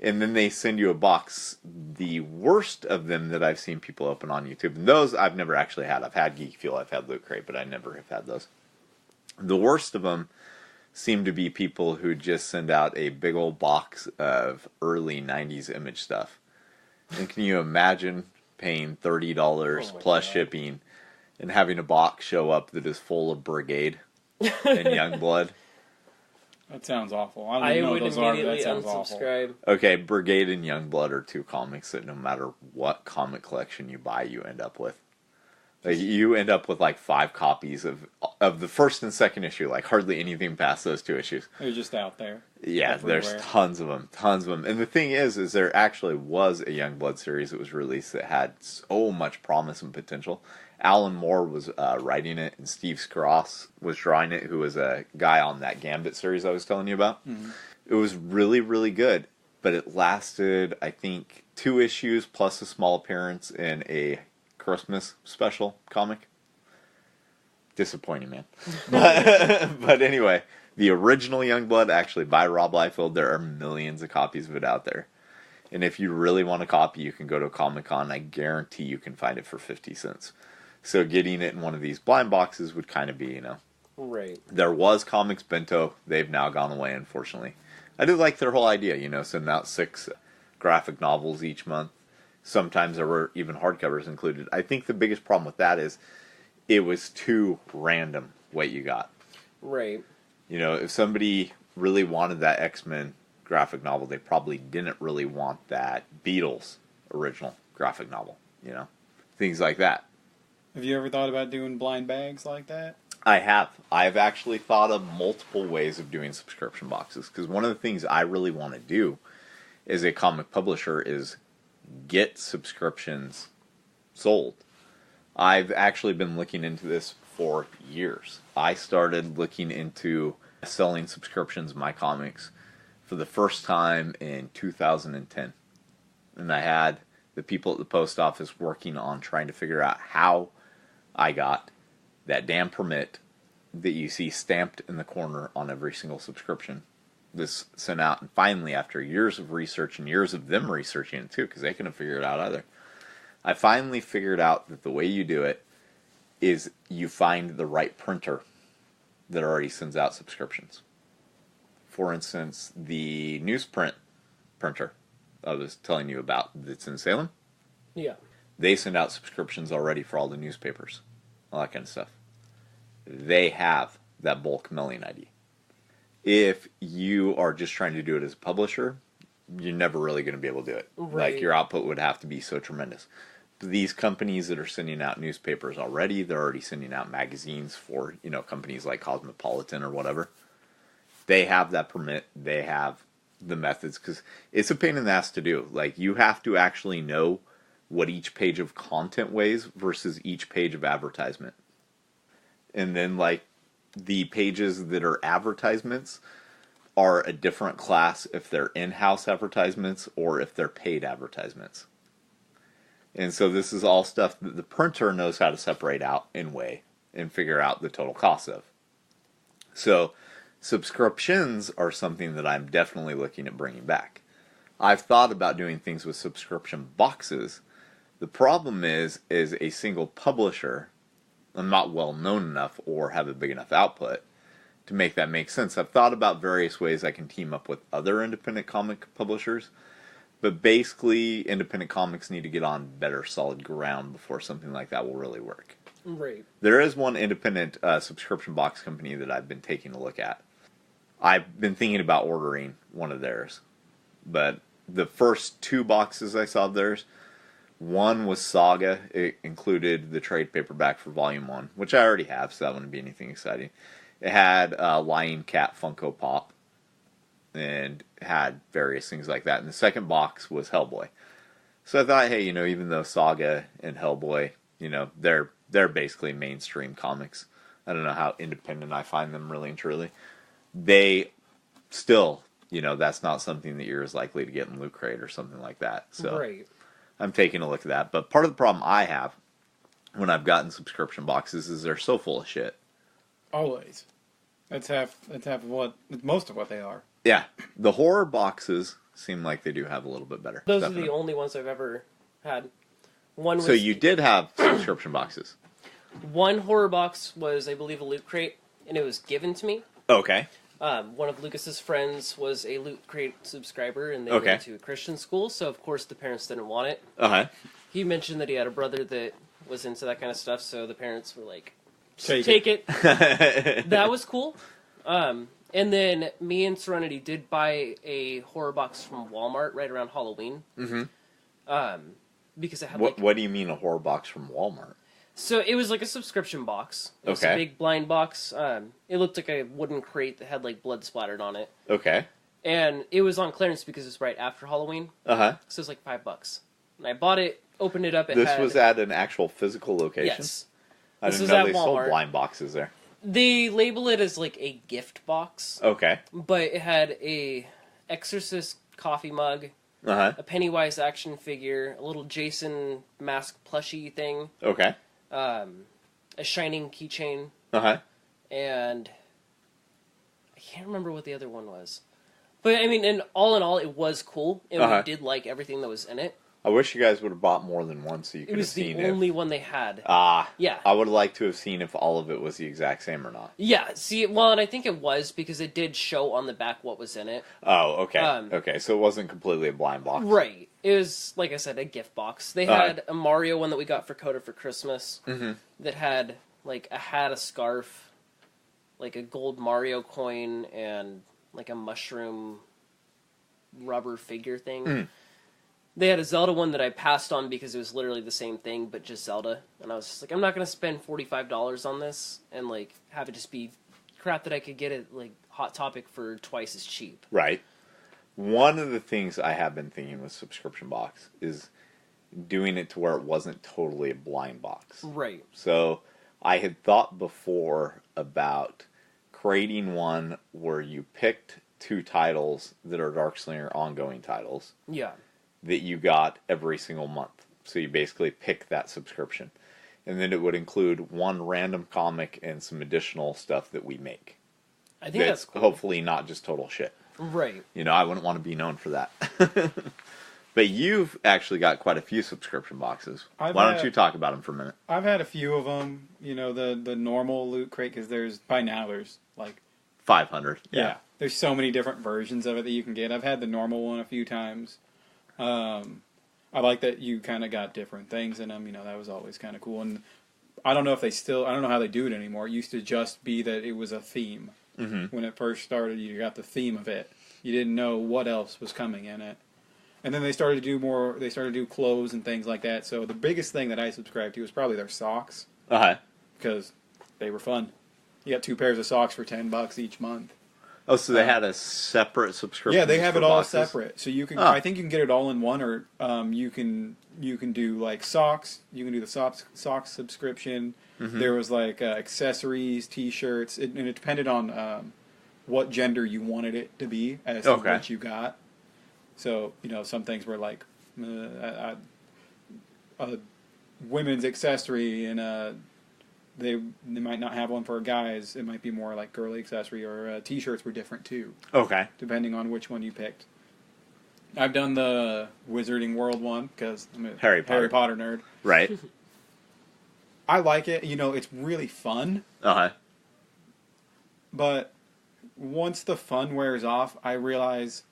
Speaker 1: And then they send you a box. The worst of them that I've seen people open on YouTube, and those I've never actually had. I've had Geek Fuel, I've had Loot Crate, but I never have had those. The worst of them seem to be people who just send out a big old box of early 90s image stuff. And can you imagine paying $30 plus shipping and having a box show up that is full of Brigade and Youngblood?
Speaker 2: That sounds awful. I don't even know what those are, but that sounds
Speaker 3: unsubscribe.
Speaker 2: awful.
Speaker 1: Okay, Brigade and Youngblood are two comics that no matter what comic collection you buy, you end up with. Like, you end up with like 5 copies of the first and second issue, like hardly anything past those 2 issues.
Speaker 2: They're just out there.
Speaker 1: Yeah,
Speaker 2: Everywhere.
Speaker 1: there's tons of them. And the thing is there actually was a Youngblood series that was released that had so much promise and potential. Alan Moore was writing it, and Steve Scross was drawing it, who was a guy on that Gambit series I was telling you about. Mm-hmm. It was really, really good, but it lasted, I think, 2 issues plus a small appearance in a Christmas special comic. Disappointing, man. But anyway, the original Youngblood, actually by Rob Liefeld, there are millions of copies of it out there. And if you really want a copy, you can go to a Comic-Con. I guarantee you can find it for 50 cents. So getting it in one of these blind boxes would kind of be,
Speaker 3: Right.
Speaker 1: There was Comics Bento. They've now gone away, unfortunately. I did like their whole idea, sending out 6 graphic novels each month. Sometimes there were even hardcovers included. I think the biggest problem with that is it was too random what you got.
Speaker 3: Right.
Speaker 1: If somebody really wanted that X-Men graphic novel, they probably didn't really want that Beatles original graphic novel, Things like that.
Speaker 2: Have you ever thought about doing blind bags like that?
Speaker 1: I have. I've actually thought of multiple ways of doing subscription boxes, because one of the things I really want to do as a comic publisher is get subscriptions sold. I've actually been looking into this for years. I started looking into selling subscriptions of my comics for the first time in 2010. And I had the people at the post office working on trying to figure out how I got that damn permit that you see stamped in the corner on every single subscription. This sent out, and finally, after years of research and years of them researching it too, because they couldn't figure it out either, I finally figured out that the way you do it is you find the right printer that already sends out subscriptions. For instance, the newsprint printer I was telling you about that's in Salem.
Speaker 3: Yeah.
Speaker 1: They send out subscriptions already for all the newspapers, all that kind of stuff. They have that bulk mailing ID. If you are just trying to do it as a publisher, you're never really going to be able to do it.
Speaker 3: Right.
Speaker 1: Like, your output would have to be so tremendous. But these companies that are sending out newspapers already, they're already sending out magazines for, companies like Cosmopolitan or whatever. They have that permit. They have the methods, because it's a pain in the ass to do. Like, you have to actually know what each page of content weighs versus each page of advertisement. And then, the pages that are advertisements are a different class if they're in-house advertisements or if they're paid advertisements. And so this is all stuff that the printer knows how to separate out and weigh and figure out the total cost of. So subscriptions are something that I'm definitely looking at bringing back. I've thought about doing things with subscription boxes. The problem is a single publisher, I'm not well known enough or have a big enough output to make that make sense. I've thought about various ways I can team up with other independent comic publishers, but basically independent comics need to get on better solid ground before something like that will really work.
Speaker 3: Right.
Speaker 1: There is one independent subscription box company that I've been taking a look at. I've been thinking about ordering one of theirs, but the first 2 boxes I saw of theirs, one was Saga. It included the trade paperback for Volume 1, which I already have, so that wouldn't be anything exciting. It had Lion Cat Funko Pop, and had various things like that. And the second box was Hellboy. So I thought, hey, even though Saga and Hellboy, they're basically mainstream comics. I don't know how independent I find them, really and truly. They still, that's not something that you're as likely to get in Loot Crate or something like that. So
Speaker 3: Right.
Speaker 1: I'm taking a look at that. But part of the problem I have when I've gotten subscription boxes is they're so full of shit.
Speaker 2: Always. That's half of most of what they are.
Speaker 1: Yeah. The horror boxes seem like they do have a little bit better.
Speaker 3: Those are the only ones I've ever had. One was,
Speaker 1: so you did have subscription boxes.
Speaker 3: One horror box was, I believe, a Loot Crate, and it was given to me.
Speaker 1: Okay.
Speaker 3: One of Lucas's friends was a Loot Crate subscriber, and they
Speaker 1: Okay.
Speaker 3: went to a Christian school, so of course the parents didn't want it.
Speaker 1: Uh-huh.
Speaker 3: He mentioned that he had a brother that was into that kind of stuff, so the parents were like,
Speaker 2: Take
Speaker 3: it. That was cool. And then me and Serenity did buy a horror box from Walmart right around Halloween.
Speaker 1: Mm-hmm.
Speaker 3: Because it had
Speaker 1: What do you mean a horror box from Walmart?
Speaker 3: So it was like a subscription box. It was a big blind box. It looked like a wooden crate that had like blood splattered on it.
Speaker 1: Okay.
Speaker 3: And it was on clearance because it was right after Halloween.
Speaker 1: Uh-huh.
Speaker 3: So it was like $5. And I bought it, opened it up.
Speaker 1: This was at an actual physical location?
Speaker 3: Yes.
Speaker 1: I didn't know they sold blind boxes there.
Speaker 3: They label it as like a gift box.
Speaker 1: Okay.
Speaker 3: But it had a Exorcist coffee mug,
Speaker 1: Uh-huh.
Speaker 3: a Pennywise action figure, a little Jason mask plushie thing.
Speaker 1: Okay.
Speaker 3: A Shining keychain.
Speaker 1: Uh-huh.
Speaker 3: And I can't remember what the other one was. But, I mean, and all in all, it was cool. And we did like everything that was in it.
Speaker 1: I wish you guys would have bought more than one so you could have seen it.
Speaker 3: It was the only one they had.
Speaker 1: Yeah. I would have liked to have seen if all of it was the exact same or not.
Speaker 3: Yeah, see, well, and I think it was because it did show on the back what was in it.
Speaker 1: Oh, okay. Okay, so it wasn't completely a blind box.
Speaker 3: Right. It was, like I said, a gift box. They had a Mario one that we got for Coda for Christmas that had, like, a hat, a scarf, like a gold Mario coin, and, like, a mushroom rubber figure thing. They had a Zelda one that I passed on because it was literally the same thing, but just Zelda. And I was just like, I'm not going to spend $45 on this and, like, have it just be crap that I could get at, like, Hot Topic for twice as cheap.
Speaker 1: Right. One of the things I have been thinking with subscription box is doing it to where it wasn't totally a blind box.
Speaker 3: Right.
Speaker 1: So I had thought before about creating one where you picked 2 titles that are Darkslinger ongoing titles.
Speaker 3: Yeah.
Speaker 1: That you got every single month. So you basically pick that subscription. And then it would include one random comic and some additional stuff that we make.
Speaker 3: I think that's cool.
Speaker 1: Hopefully not just total shit.
Speaker 3: Right.
Speaker 1: You know, I wouldn't want to be known for that. But you've actually got quite a few subscription boxes. Why don't you talk about them for a minute?
Speaker 2: I've had a few of them. You know, the normal Loot Crate, because by now there's like
Speaker 1: 500.
Speaker 2: Yeah. There's so many different versions of it that you can get. I've had the normal one a few times. I like that you kind of got different things in them. You know, that was always kind of cool. And I don't know if I don't know how they do it anymore. It used to just be that it was a theme. When it first started, you got the theme of it. You didn't know what else was coming in it. And then they started to do more, they started to do clothes and things like that. So the biggest thing that I subscribed to was probably their socks. Because they were fun. You got 2 pairs of socks for $10 each month.
Speaker 1: Oh, so they had a separate subscription?
Speaker 2: Yeah, they have it all separate. So you can, I think you can get it all in one, or you can do like socks. You can do the socks subscription. There was like accessories, T-shirts, and it depended on what gender you wanted it to be as to what you got. So you know, some things were like a women's accessory, and they might not have one for guys. It might be more like girly accessory, or T-shirts were different too. Okay. Depending on which one you picked. I've done the Wizarding World one because I'm a Harry Potter nerd.
Speaker 1: Right.
Speaker 2: I like it. You know, it's really fun. But once the fun wears off, I realize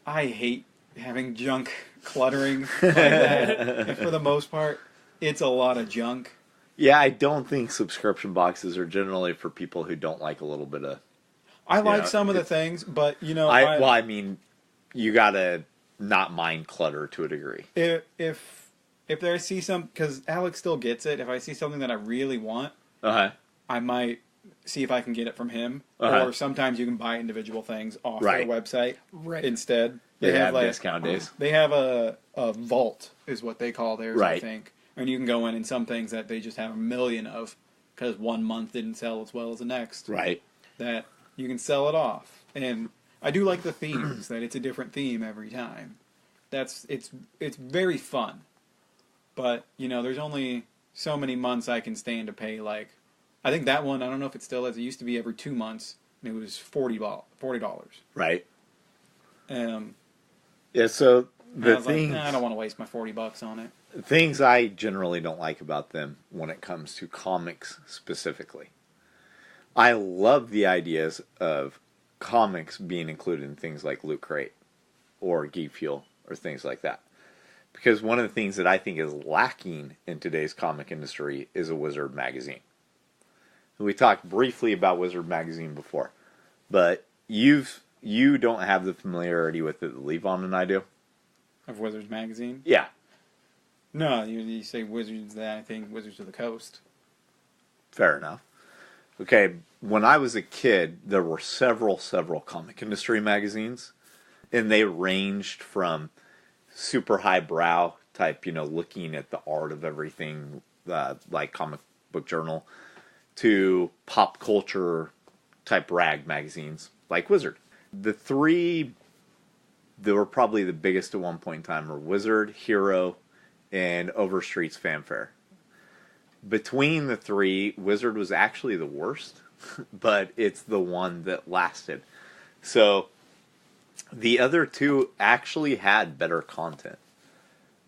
Speaker 2: I hate having junk cluttering like that. And for the most part, it's a lot of junk.
Speaker 1: Yeah, I don't think subscription boxes are generally for people who don't like a little bit of...
Speaker 2: I like some of the things, but, you know...
Speaker 1: I mean, you gotta not mind clutter to a degree.
Speaker 2: If I see some... Because Alex still gets it. If I see something that I really want, I might see if I can get it from him. Or sometimes you can buy individual things off their website instead.
Speaker 1: They have like, discount days.
Speaker 2: They have a vault, is what they call theirs, I think. And you can go in some things that they just have a million of, because one month didn't sell as well as the next. Right. That you can sell it off. And I do like the themes, that it's a different theme every time. It's very fun. But, you know, there's only so many months I can stand to pay, like... I think that one, I don't know if it still is, it used to be every 2 months, and it was $40. Right.
Speaker 1: Yeah, so the thing...
Speaker 2: Like, I don't want to waste my $40 on it.
Speaker 1: Things I generally don't like about them when it comes to comics specifically. I love the ideas of comics being included in things like Loot Crate or Geek Fuel or things like that. Because one of the things that I think is lacking in today's comic industry is a Wizard magazine. We talked briefly about Wizard magazine before, but you don't have the familiarity with it that Levon and I do.
Speaker 2: Of Wizards magazine?
Speaker 1: Yeah.
Speaker 2: No, you say Wizards, that I think Wizards of the Coast.
Speaker 1: Fair enough. Okay, when I was a kid, there were several comic industry magazines, and they ranged from super highbrow type, looking at the art of everything, like Comic Book Journal, to pop culture type rag magazines like Wizard. The three that were probably the biggest at one point in time were Wizard, Hero, and Overstreet's Fanfare. Between the three, Wizard was actually the worst, but it's the one that lasted. So the other two actually had better content.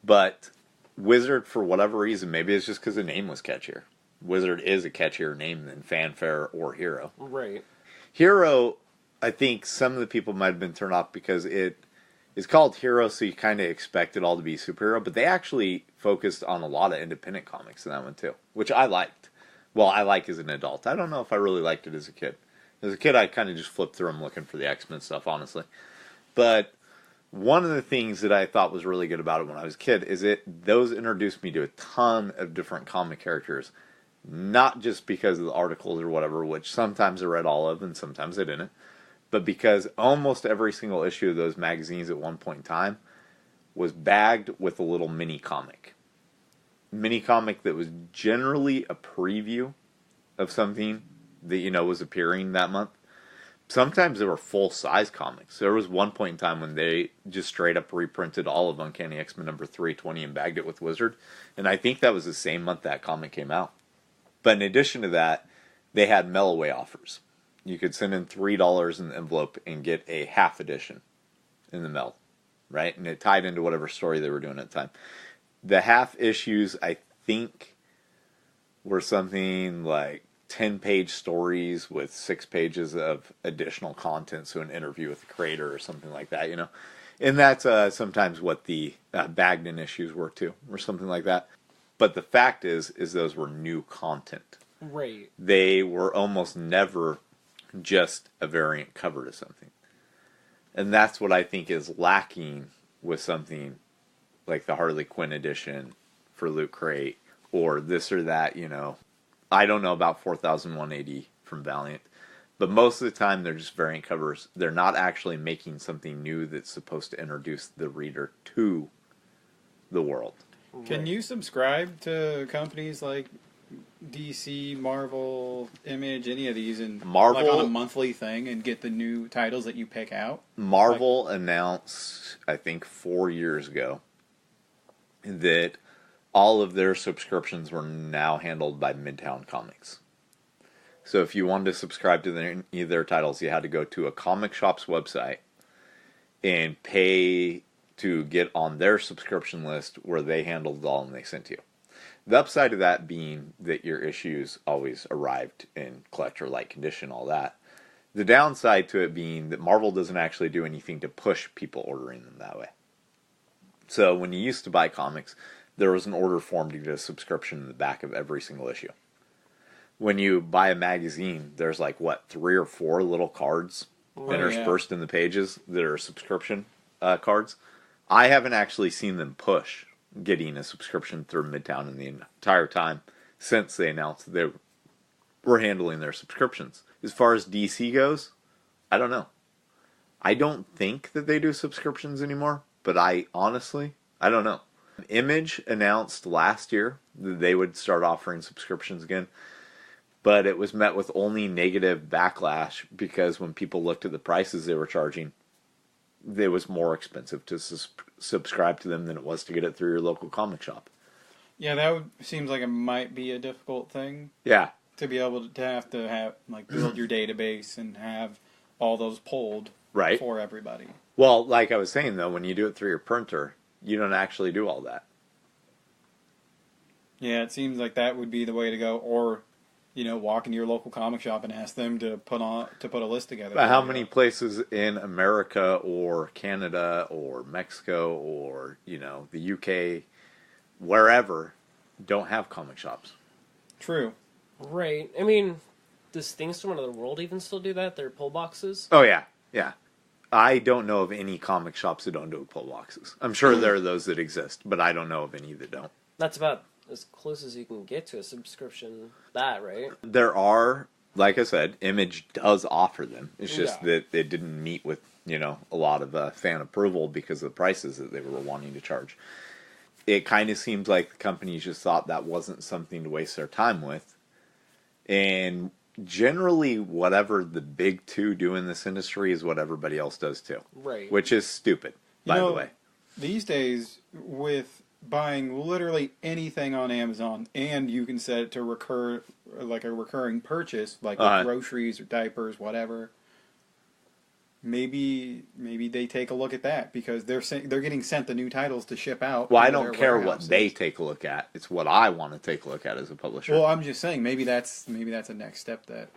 Speaker 1: But Wizard, for whatever reason, maybe it's just because the name was catchier. Wizard is a catchier name than Fanfare or Hero.
Speaker 3: Right.
Speaker 1: Hero, I think some of the people might have been turned off because it's called Hero, so you kind of expect it all to be superhero, but they actually focused on a lot of independent comics in that one too, which I liked. Well, I like as an adult. I don't know if I really liked it as a kid. As a kid, I kind of just flipped through them looking for the X-Men stuff, honestly. But one of the things that I thought was really good about it when I was a kid is those introduced me to a ton of different comic characters, not just because of the articles or whatever, which sometimes I read all of and sometimes I didn't, but because almost every single issue of those magazines at one point in time was bagged with a little mini comic. Mini comic that was generally a preview of something that, was appearing that month. Sometimes they were full-size comics. There was one point in time when they just straight up reprinted all of Uncanny X-Men number 320 and bagged it with Wizard. And I think that was the same month that comic came out. But in addition to that, they had mail-away offers. You could send in $3 in the envelope and get a half edition in the mail, right? And it tied into whatever story they were doing at the time. The half issues, I think, were something like 10-page stories with 6 pages of additional content, so an interview with the creator or something like that, And that's sometimes what the bagged-in issues were, too, or something like that. But the fact is those were new content.
Speaker 3: Right.
Speaker 1: They were almost never just a variant cover to something. And that's what I think is lacking with something like the Harley Quinn edition for Loot Crate, or this or that, I don't know about 4180 from Valiant, but most of the time they're just variant covers. They're not actually making something new that's supposed to introduce the reader to the world.
Speaker 2: Can you subscribe to companies like DC, Marvel, Image, any of these, and
Speaker 1: Marvel,
Speaker 2: like on a monthly thing, and get the new titles that you pick out?
Speaker 1: Marvel announced, I think 4 years ago, that all of their subscriptions were now handled by Midtown Comics. So if you wanted to subscribe to any of their titles, you had to go to a comic shop's website and pay to get on their subscription list where they handled it all and they sent to you. The upside of that being that your issues always arrived in collector-like condition, all that. The downside to it being that Marvel doesn't actually do anything to push people ordering them that way. So when you used to buy comics, there was an order form to get a subscription in the back of every single issue. When you buy a magazine, there's 3 or 4 little cards interspersed in the pages that are subscription cards. I haven't actually seen them push getting a subscription through Midtown in the entire time since they announced they were handling their subscriptions. As far as DC goes, I don't know. I don't think that they do subscriptions anymore, but I don't know. Image announced last year that they would start offering subscriptions again, but it was met with only negative backlash because when people looked at the prices they were charging, it was more expensive to subscribe to them than it was to get it through your local comic shop.
Speaker 2: Yeah, that seems like it might be a difficult thing.
Speaker 1: Yeah.
Speaker 2: To be able to have build your database and have all those pulled for everybody.
Speaker 1: Well, like I was saying though, when you do it through your printer, you don't actually do all that.
Speaker 2: Yeah, it seems like that would be the way to go, or walk into your local comic shop and ask them to put a list together.
Speaker 1: But how many places in America or Canada or Mexico or the UK, wherever, don't have comic shops?
Speaker 2: True.
Speaker 3: Right. I mean, does Things from Another World even still do that? Their pull boxes?
Speaker 1: Oh yeah, yeah. I don't know of any comic shops that don't do pull boxes. I'm sure there are those that exist, but I don't know of any that don't.
Speaker 3: That's about as close as you can get to a subscription, right?
Speaker 1: There are, like I said, Image does offer them. It's just that it didn't meet with, a lot of fan approval because of the prices that they were wanting to charge. It kind of seems like the companies just thought that wasn't something to waste their time with. And generally, whatever the big two do in this industry is what everybody else does too.
Speaker 3: Right.
Speaker 1: Which is stupid, by the way.
Speaker 2: These days, with buying literally anything on Amazon, and you can set it to recur, like a recurring purchase, like with groceries or diapers, whatever. Maybe they take a look at that because they're getting sent the new titles to ship out.
Speaker 1: Well, I don't care what they take a look at. It's what I want to take a look at as a publisher.
Speaker 2: Well, I'm just saying maybe that's a next step that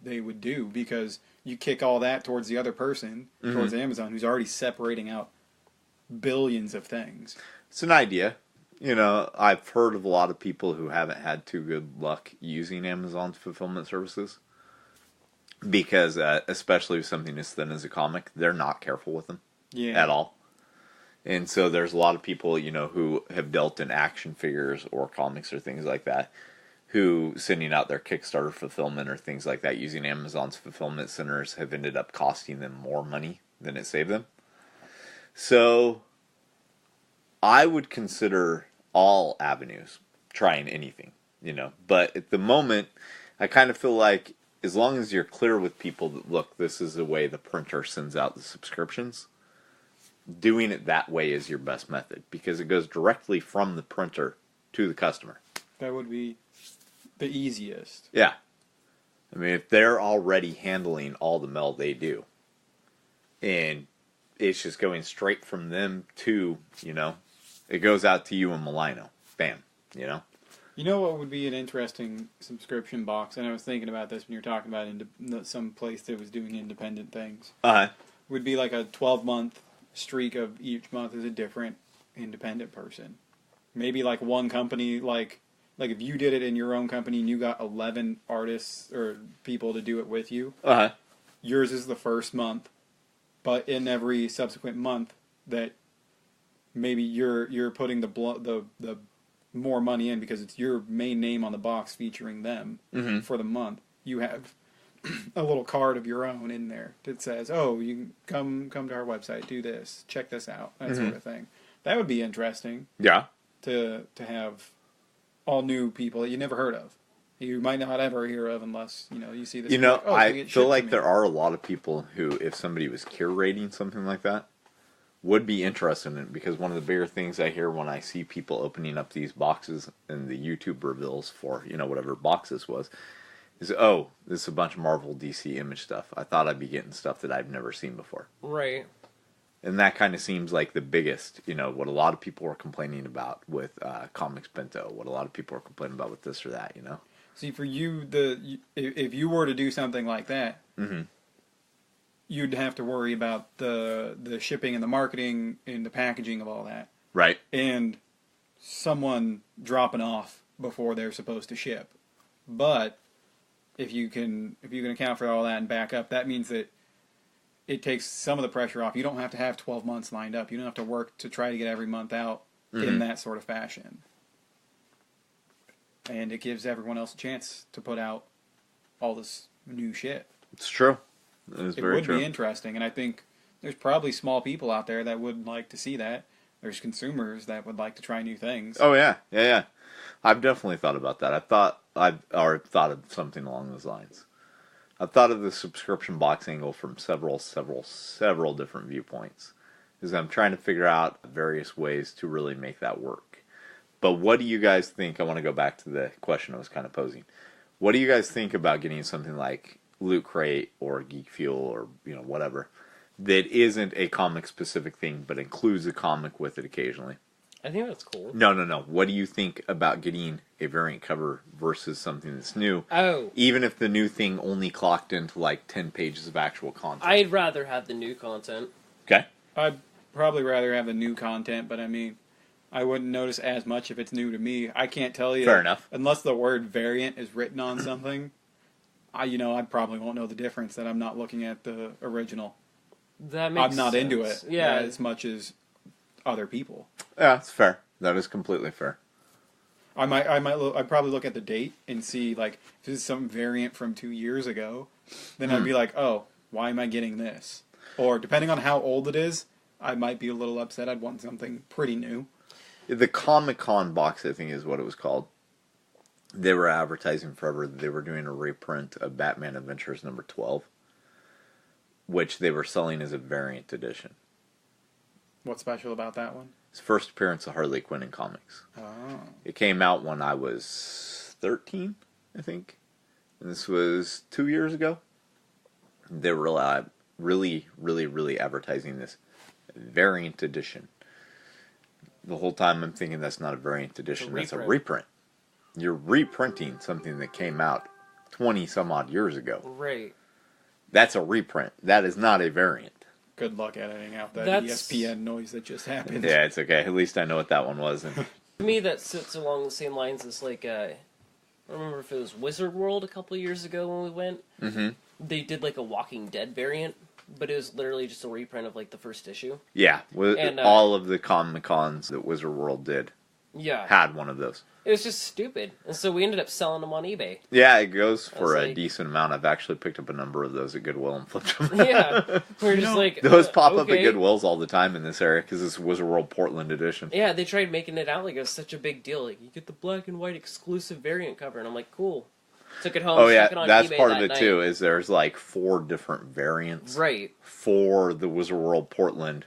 Speaker 2: they would do, because you kick all that towards the other person, towards Amazon, who's already separating out billions of things.
Speaker 1: It's an idea. I've heard of a lot of people who haven't had too good luck using Amazon's fulfillment services. Because, especially with something as thin as a comic, they're not careful with them at all. And so there's a lot of people, who have dealt in action figures or comics or things like that, who sending out their Kickstarter fulfillment or things like that using Amazon's fulfillment centers have ended up costing them more money than it saved them. So I would consider all avenues trying anything, But at the moment, I kind of feel like as long as you're clear with people that, look, this is the way the printer sends out the subscriptions, doing it that way is your best method, because it goes directly from the printer to the customer.
Speaker 2: That would be the easiest.
Speaker 1: Yeah. I mean, if they're already handling all the mail they do, and it's just going straight from them to, it goes out to you in Milano. Bam.
Speaker 2: You know what would be an interesting subscription box? And I was thinking about this when you were talking about some place that was doing independent things. Would be like a 12-month streak of each month is a different independent person. Maybe like one company, like if you did it in your own company and you got 11 artists or people to do it with you, yours is the first month, but in every subsequent month that maybe you're putting the more money in because it's your main name on the box featuring them for the month. You have a little card of your own in there that says, "Oh, you can come to our website, do this, check this out," that sort of thing. That would be interesting.
Speaker 1: Yeah.
Speaker 2: To have all new people that you never heard of. You might not ever hear of unless you see this.
Speaker 1: I feel like there are a lot of people who, if somebody was curating something like that, would be interested in it, because one of the bigger things I hear when I see people opening up these boxes and the YouTube reveals for, whatever box this was, is, oh, this is a bunch of Marvel, DC, Image stuff. I thought I'd be getting stuff that I've never seen before.
Speaker 3: Right.
Speaker 1: And that kind of seems like the biggest, what a lot of people are complaining about with Comics Bento, what a lot of people are complaining about with this or that,
Speaker 2: See, for you, if you were to do something like that, you'd have to worry about the shipping and the marketing and the packaging of all that.
Speaker 1: Right.
Speaker 2: And someone dropping off before they're supposed to ship. But if you can account for all that and back up, that means that it takes some of the pressure off. You don't have to have 12 months lined up. You don't have to work to try to get every month out in that sort of fashion. And it gives everyone else a chance to put out all this new shit.
Speaker 1: It's true. It
Speaker 2: would be interesting, and I think there's probably small people out there that would like to see that. There's consumers that would like to try new things.
Speaker 1: Oh yeah. I've definitely thought about that. I've thought of something along those lines. I've thought of the subscription box angle from several different viewpoints, because I'm trying to figure out various ways to really make that work. But what do you guys think? I want to go back to the question I was kind of posing. What do you guys think about getting something like Loot Crate or Geek Fuel or whatever that isn't a comic specific thing but includes a comic with it occasionally?
Speaker 3: I think that's cool.
Speaker 1: No. What do you think about getting a variant cover versus something that's new?
Speaker 3: Oh.
Speaker 1: Even if the new thing only clocked into like 10 pages of actual content.
Speaker 3: I'd rather have the new content.
Speaker 1: Okay.
Speaker 2: I'd probably rather have the new content, but I mean, I wouldn't notice as much if it's new to me. I can't tell you.
Speaker 1: Fair enough.
Speaker 2: Unless the word variant is written on something, I probably won't know the difference that I'm not looking at the original.
Speaker 3: That makes
Speaker 2: I'm not
Speaker 3: sense.
Speaker 2: into it as much as other people.
Speaker 1: Yeah, it's fair. That is completely fair.
Speaker 2: I'd probably look at the date and see, like, if this is some variant from 2 years ago, then I'd be like, oh, why am I getting this? Or, depending on how old it is, I might be a little upset. I'd want something pretty new.
Speaker 1: The Comic-Con box, I think, is what it was called. They were advertising forever that they were doing a reprint of Batman Adventures number 12, which they were selling as a variant edition.
Speaker 2: What's special about that one?
Speaker 1: His first appearance of Harley Quinn in comics.
Speaker 2: Oh.
Speaker 1: It came out when I was 13, I think. And this was 2 years ago. They were really advertising this variant edition. The whole time I'm thinking that's not a variant edition, that's a reprint. You're reprinting something that came out 20 some odd years ago.
Speaker 3: Right.
Speaker 1: That's a reprint. That is not a variant.
Speaker 2: Good luck editing out that ESPN noise that just happened.
Speaker 1: Yeah, it's okay. At least I know what that one was. And
Speaker 3: To me, that sits along the same lines as, like, I don't remember if it was Wizard World a couple of years ago when we went.
Speaker 1: Mm-hmm.
Speaker 3: They did, like, a Walking Dead variant, but it was literally just a reprint of, like, the first issue.
Speaker 1: Yeah,
Speaker 3: And,
Speaker 1: all of the Comic-Cons that Wizard World did had one of those.
Speaker 3: It was just stupid. And so we ended up selling them on eBay.
Speaker 1: Yeah, it goes for a decent amount. I've actually picked up a number of those at Goodwill and flipped them.
Speaker 3: Yeah. We're just like...
Speaker 1: Those pop up at Goodwills all the time in this area because it's Wizard World Portland edition.
Speaker 3: Yeah, they tried making it out like it was such a big deal. Like, you get the black and white exclusive variant cover. And I'm like, cool. Took it home.
Speaker 1: Oh, yeah,
Speaker 3: stuck it on
Speaker 1: that's
Speaker 3: eBay
Speaker 1: part of
Speaker 3: that
Speaker 1: it,
Speaker 3: night.
Speaker 1: too, is there's like 4 different variants.
Speaker 3: Right.
Speaker 1: For the Wizard World Portland.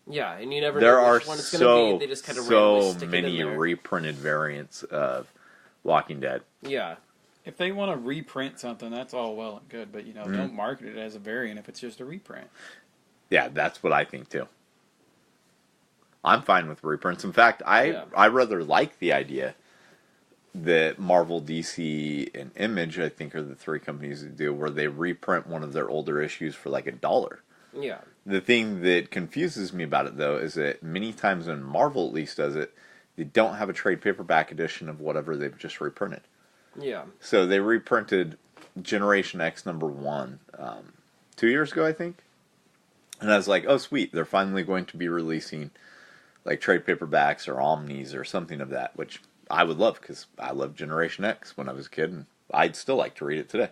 Speaker 3: Yeah, and you never
Speaker 1: there
Speaker 3: know
Speaker 1: are
Speaker 3: which one it's going to be. They just kind of
Speaker 1: so
Speaker 3: stick
Speaker 1: many
Speaker 3: it in there.
Speaker 1: reprinted variants of Walking Dead.
Speaker 3: Yeah.
Speaker 2: If they want to reprint something, that's all well and good, but, don't market it as a variant if it's just a reprint.
Speaker 1: Yeah, that's what I think, too. I'm fine with reprints. In fact, I rather like the idea that Marvel, DC, and Image, I think, are the 3 companies that do, where they reprint one of their older issues for like $1.
Speaker 3: Yeah.
Speaker 1: The thing that confuses me about it, though, is that many times when Marvel at least does it, they don't have a trade paperback edition of whatever they've just reprinted.
Speaker 3: Yeah.
Speaker 1: So they reprinted Generation X number 1 2 years ago, I think. And I was like, oh, sweet, they're finally going to be releasing like trade paperbacks or omnis or something of that, which I would love because I loved Generation X when I was a kid, and I'd still like to read it today.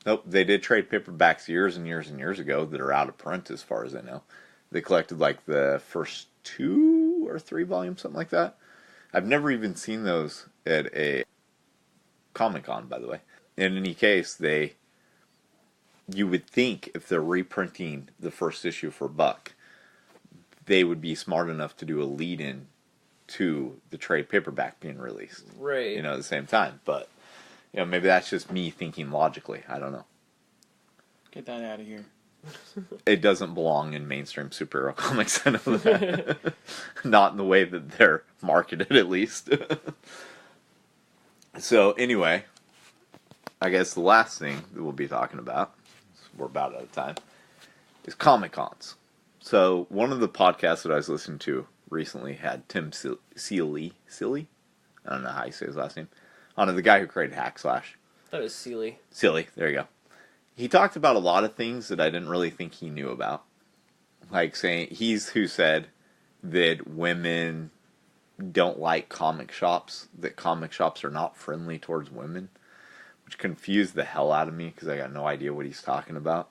Speaker 1: Nope, they did trade paperbacks years and years and years ago that are out of print as far as I know. They collected like the first 2 or 3 volumes, something like that. I've never even seen those at a Comic-Con, by the way. In any case, you would think if they're reprinting the first issue for $1, they would be smart enough to do a lead-in to the trade paperback being released.
Speaker 3: Right.
Speaker 1: At the same time. But, maybe that's just me thinking logically. I don't know.
Speaker 2: Get that out of here.
Speaker 1: It doesn't belong in mainstream superhero comics, I know that. Not in the way that they're marketed, at least. So, anyway, I guess the last thing that we'll be talking about, we're about out of time, is Comic-Cons. So, one of the podcasts that I was listening to recently had Tim Seeley? I don't know how you say his last name. I don't know, the guy who created Hackslash.
Speaker 3: That was Seeley.
Speaker 1: Seeley, there you go. He talked about a lot of things that I didn't really think he knew about. Like saying, he's who said that women don't like comic shops, that comic shops are not friendly towards women, which confused the hell out of me because I got no idea what he's talking about.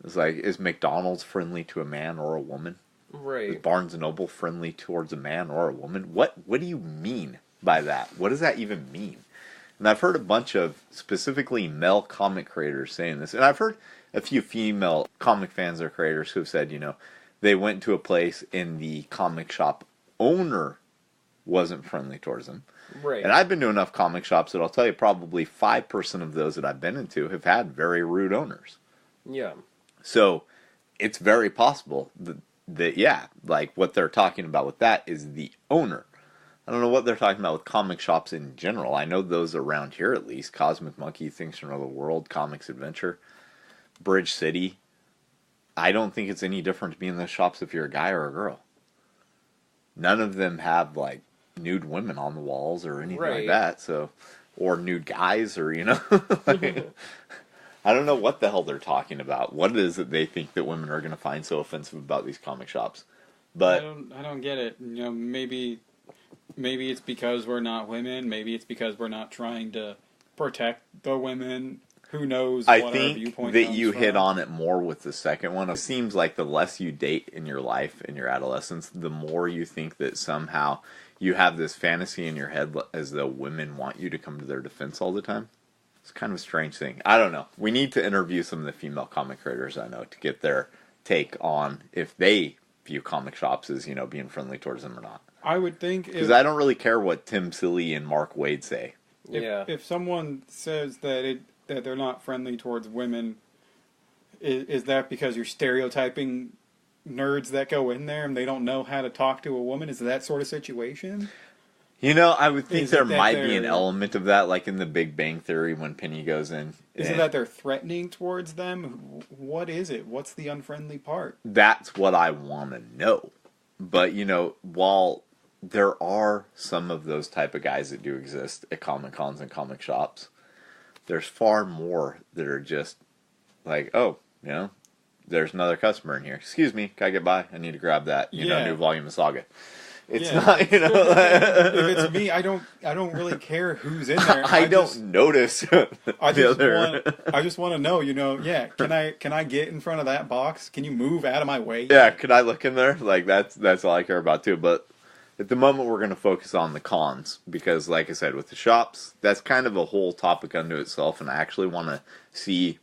Speaker 1: It's like, is McDonald's friendly to a man or a woman?
Speaker 3: Right.
Speaker 1: Is Barnes & Noble friendly towards a man or a woman? What do you mean by that? What does that even mean? And I've heard a bunch of specifically male comic creators saying this. And I've heard a few female comic fans or creators who have said, they went to a place and the comic shop owner wasn't friendly towards them.
Speaker 3: Right.
Speaker 1: And I've been to enough comic shops that I'll tell you probably 5% of those that I've been into have had very rude owners.
Speaker 3: Yeah.
Speaker 1: So it's very possible that like what they're talking about with that is the owner. I don't know what they're talking about with comic shops in general. I know those around here at least. Cosmic Monkey, Things from Another World, Comics Adventure, Bridge City. I don't think it's any different to be in those shops if you're a guy or a girl. None of them have like nude women on the walls or anything like that. So, or nude guys or I don't know what the hell they're talking about. What it is that they think that women are going to find so offensive about these comic shops. But
Speaker 2: I don't get it. You know, maybe it's because we're not women. Maybe it's because we're not trying to protect the women. Who knows what our viewpoint
Speaker 1: I think that you
Speaker 2: from.
Speaker 1: hit on it more with the second one. It seems like the less you date in your life, in your adolescence, the more you think that somehow you have this fantasy in your head as though women want you to come to their defense all the time. It's kind of a strange thing. I don't know. We need to interview some of the female comic creators I know to get their take on if they view comic shops as, you know, being friendly towards them or not.
Speaker 2: I would think...
Speaker 1: Because I don't really care what Tim Silly and Mark Waid say.
Speaker 2: If someone says that they're not friendly towards women, is that because you're stereotyping nerds that go in there and they don't know how to talk to a woman? Is it that sort of situation?
Speaker 1: You know, I would think there might be an element of that, like in the Big Bang Theory when Penny goes in.
Speaker 2: Is it that they're threatening towards them? What is it? What's the unfriendly part?
Speaker 1: That's what I want to know. But, you know, while there are some of those type of guys that do exist at Comic Cons and comic shops, there's far more that are just like, oh, you know, there's another customer in here. Excuse me, can I get by? I need to grab that, you know, new volume of Saga. It's not, you know.
Speaker 2: If it's me, I don't really care who's in there.
Speaker 1: I don't notice.
Speaker 2: I just want to know, you know. Yeah, can I get in front of that box? Can you move out of my way?
Speaker 1: Yeah, could I look in there? Like that's all I care about too. But at the moment, we're going to focus on the cons because, like I said, with the shops, that's kind of a whole topic unto itself, and I actually want to see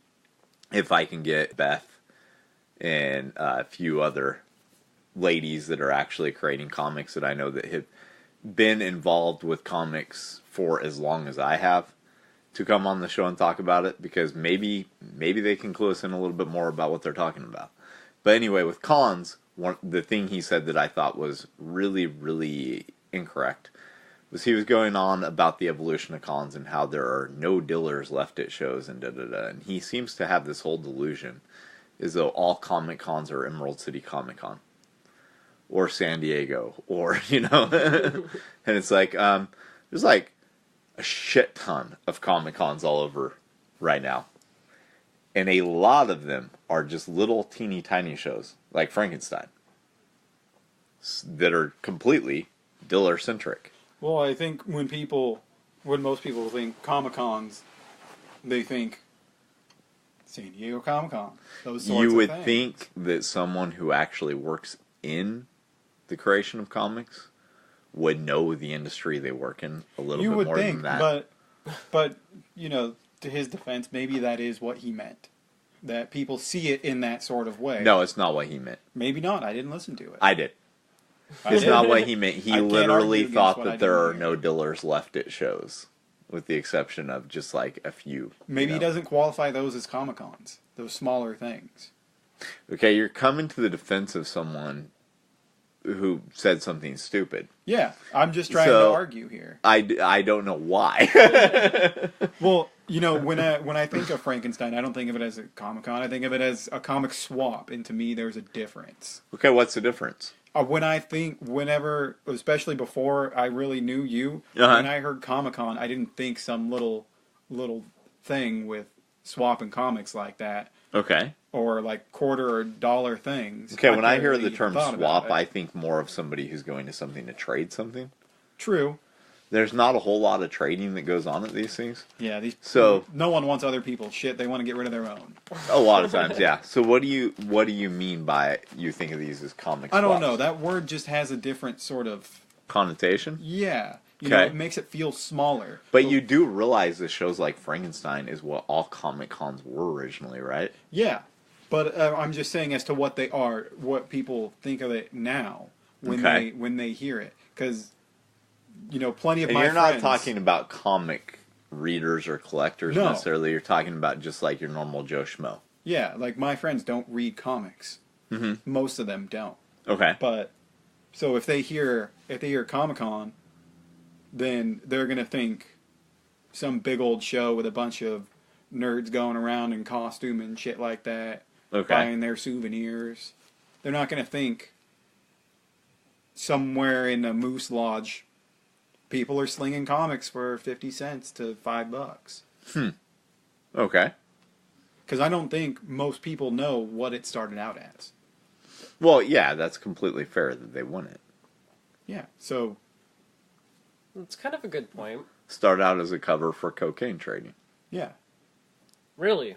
Speaker 1: if I can get Beth and a few other ladies that are actually creating comics that I know that have been involved with comics for as long as I have to come on the show and talk about it, because maybe they can clue us in a little bit more about what they're talking about. But anyway, with cons, the thing he said that I thought was really, really incorrect was he was going on about the evolution of cons and how there are no dillers left at shows and da-da-da. And he seems to have this whole delusion as though all comic cons are Emerald City Comic Con or San Diego or, you know. And it's like, there's like a shit ton of comic cons all over right now. And a lot of them are just little teeny tiny shows like Frankenstein that are completely Diller centric.
Speaker 2: Well, I think when most people think Comic-Cons, they think San Diego Comic-Con. Those sorts of things.
Speaker 1: You would think that someone who actually works in the creation of comics would know the industry they work in a little bit more than that.
Speaker 2: But you know, to his defense, maybe that is what he meant. That people see it in that sort of way.
Speaker 1: No, it's not what he meant.
Speaker 2: Maybe not. I didn't listen to it.
Speaker 1: I did. It's not what he meant. He literally thought that there are no dillers left at shows, with the exception of just like a few.
Speaker 2: Maybe he doesn't qualify those as Comic-Cons, those smaller things.
Speaker 1: Okay, you're coming to the defense of someone who said something stupid.
Speaker 2: Yeah, I'm just trying to argue here.
Speaker 1: I don't know why.
Speaker 2: Well, you know, when I think of Frankenstein, I don't think of it as a Comic-Con. I think of it as a comic swap, and to me, there's a difference.
Speaker 1: Okay, what's the difference?
Speaker 2: Whenever, especially before I really knew you, when I heard Comic-Con, I didn't think some little thing with swapping comics like that.
Speaker 1: Okay.
Speaker 2: Or like quarter or dollar things.
Speaker 1: Okay, when I hear the term swap, I think more of somebody who's going to something to trade something.
Speaker 2: True.
Speaker 1: There's not a whole lot of trading that goes on at these things.
Speaker 2: Yeah,
Speaker 1: so
Speaker 2: no one wants other people's shit. They want to get rid of their own.
Speaker 1: A lot of times, yeah. So what do you mean by you think of these as comic swaps?
Speaker 2: I don't know. That word just has a different sort of
Speaker 1: connotation.
Speaker 2: Yeah. You know, it makes it feel smaller.
Speaker 1: But you do realize that shows like Frankenstein is what all comic cons were originally, right?
Speaker 2: Yeah. But I'm just saying as to what they are, what people think of it now when they hear it, because you know, plenty of my friends.
Speaker 1: You're not talking about comic readers or collectors necessarily. You're talking about just like your normal Joe Schmo.
Speaker 2: Yeah, like my friends don't read comics. Mm-hmm. Most of them don't.
Speaker 1: Okay.
Speaker 2: But so if they hear Comic-Con, then they're gonna think some big old show with a bunch of nerds going around in costume and shit like that, buying their souvenirs. They're not gonna think somewhere in a Moose Lodge people are slinging comics for 50 cents to $5.
Speaker 1: Okay.
Speaker 2: Because I don't think most people know what it started out as.
Speaker 1: Well, yeah, that's completely fair that they wouldn't.
Speaker 2: Yeah, so...
Speaker 3: It's kind of a good point.
Speaker 1: Start out as a cover for cocaine trading.
Speaker 2: Yeah.
Speaker 3: Really?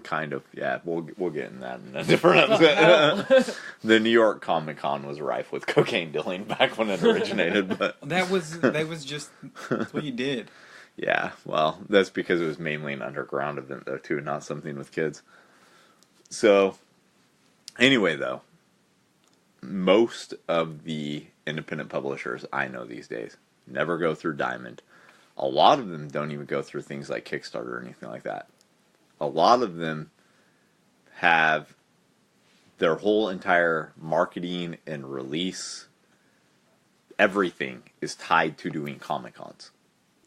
Speaker 1: Kind of, yeah. We'll get in that in a different episode. The New York Comic Con was rife with cocaine dealing back when it originated, but
Speaker 2: That was just that's what you did.
Speaker 1: yeah, well, that's because it was mainly an underground event though too, not something with kids. So, anyway, though, most of the independent publishers I know these days never go through Diamond. A lot of them don't even go through things like Kickstarter or anything like that. A lot of them have their whole entire marketing and release, everything is tied to doing Comic-Cons.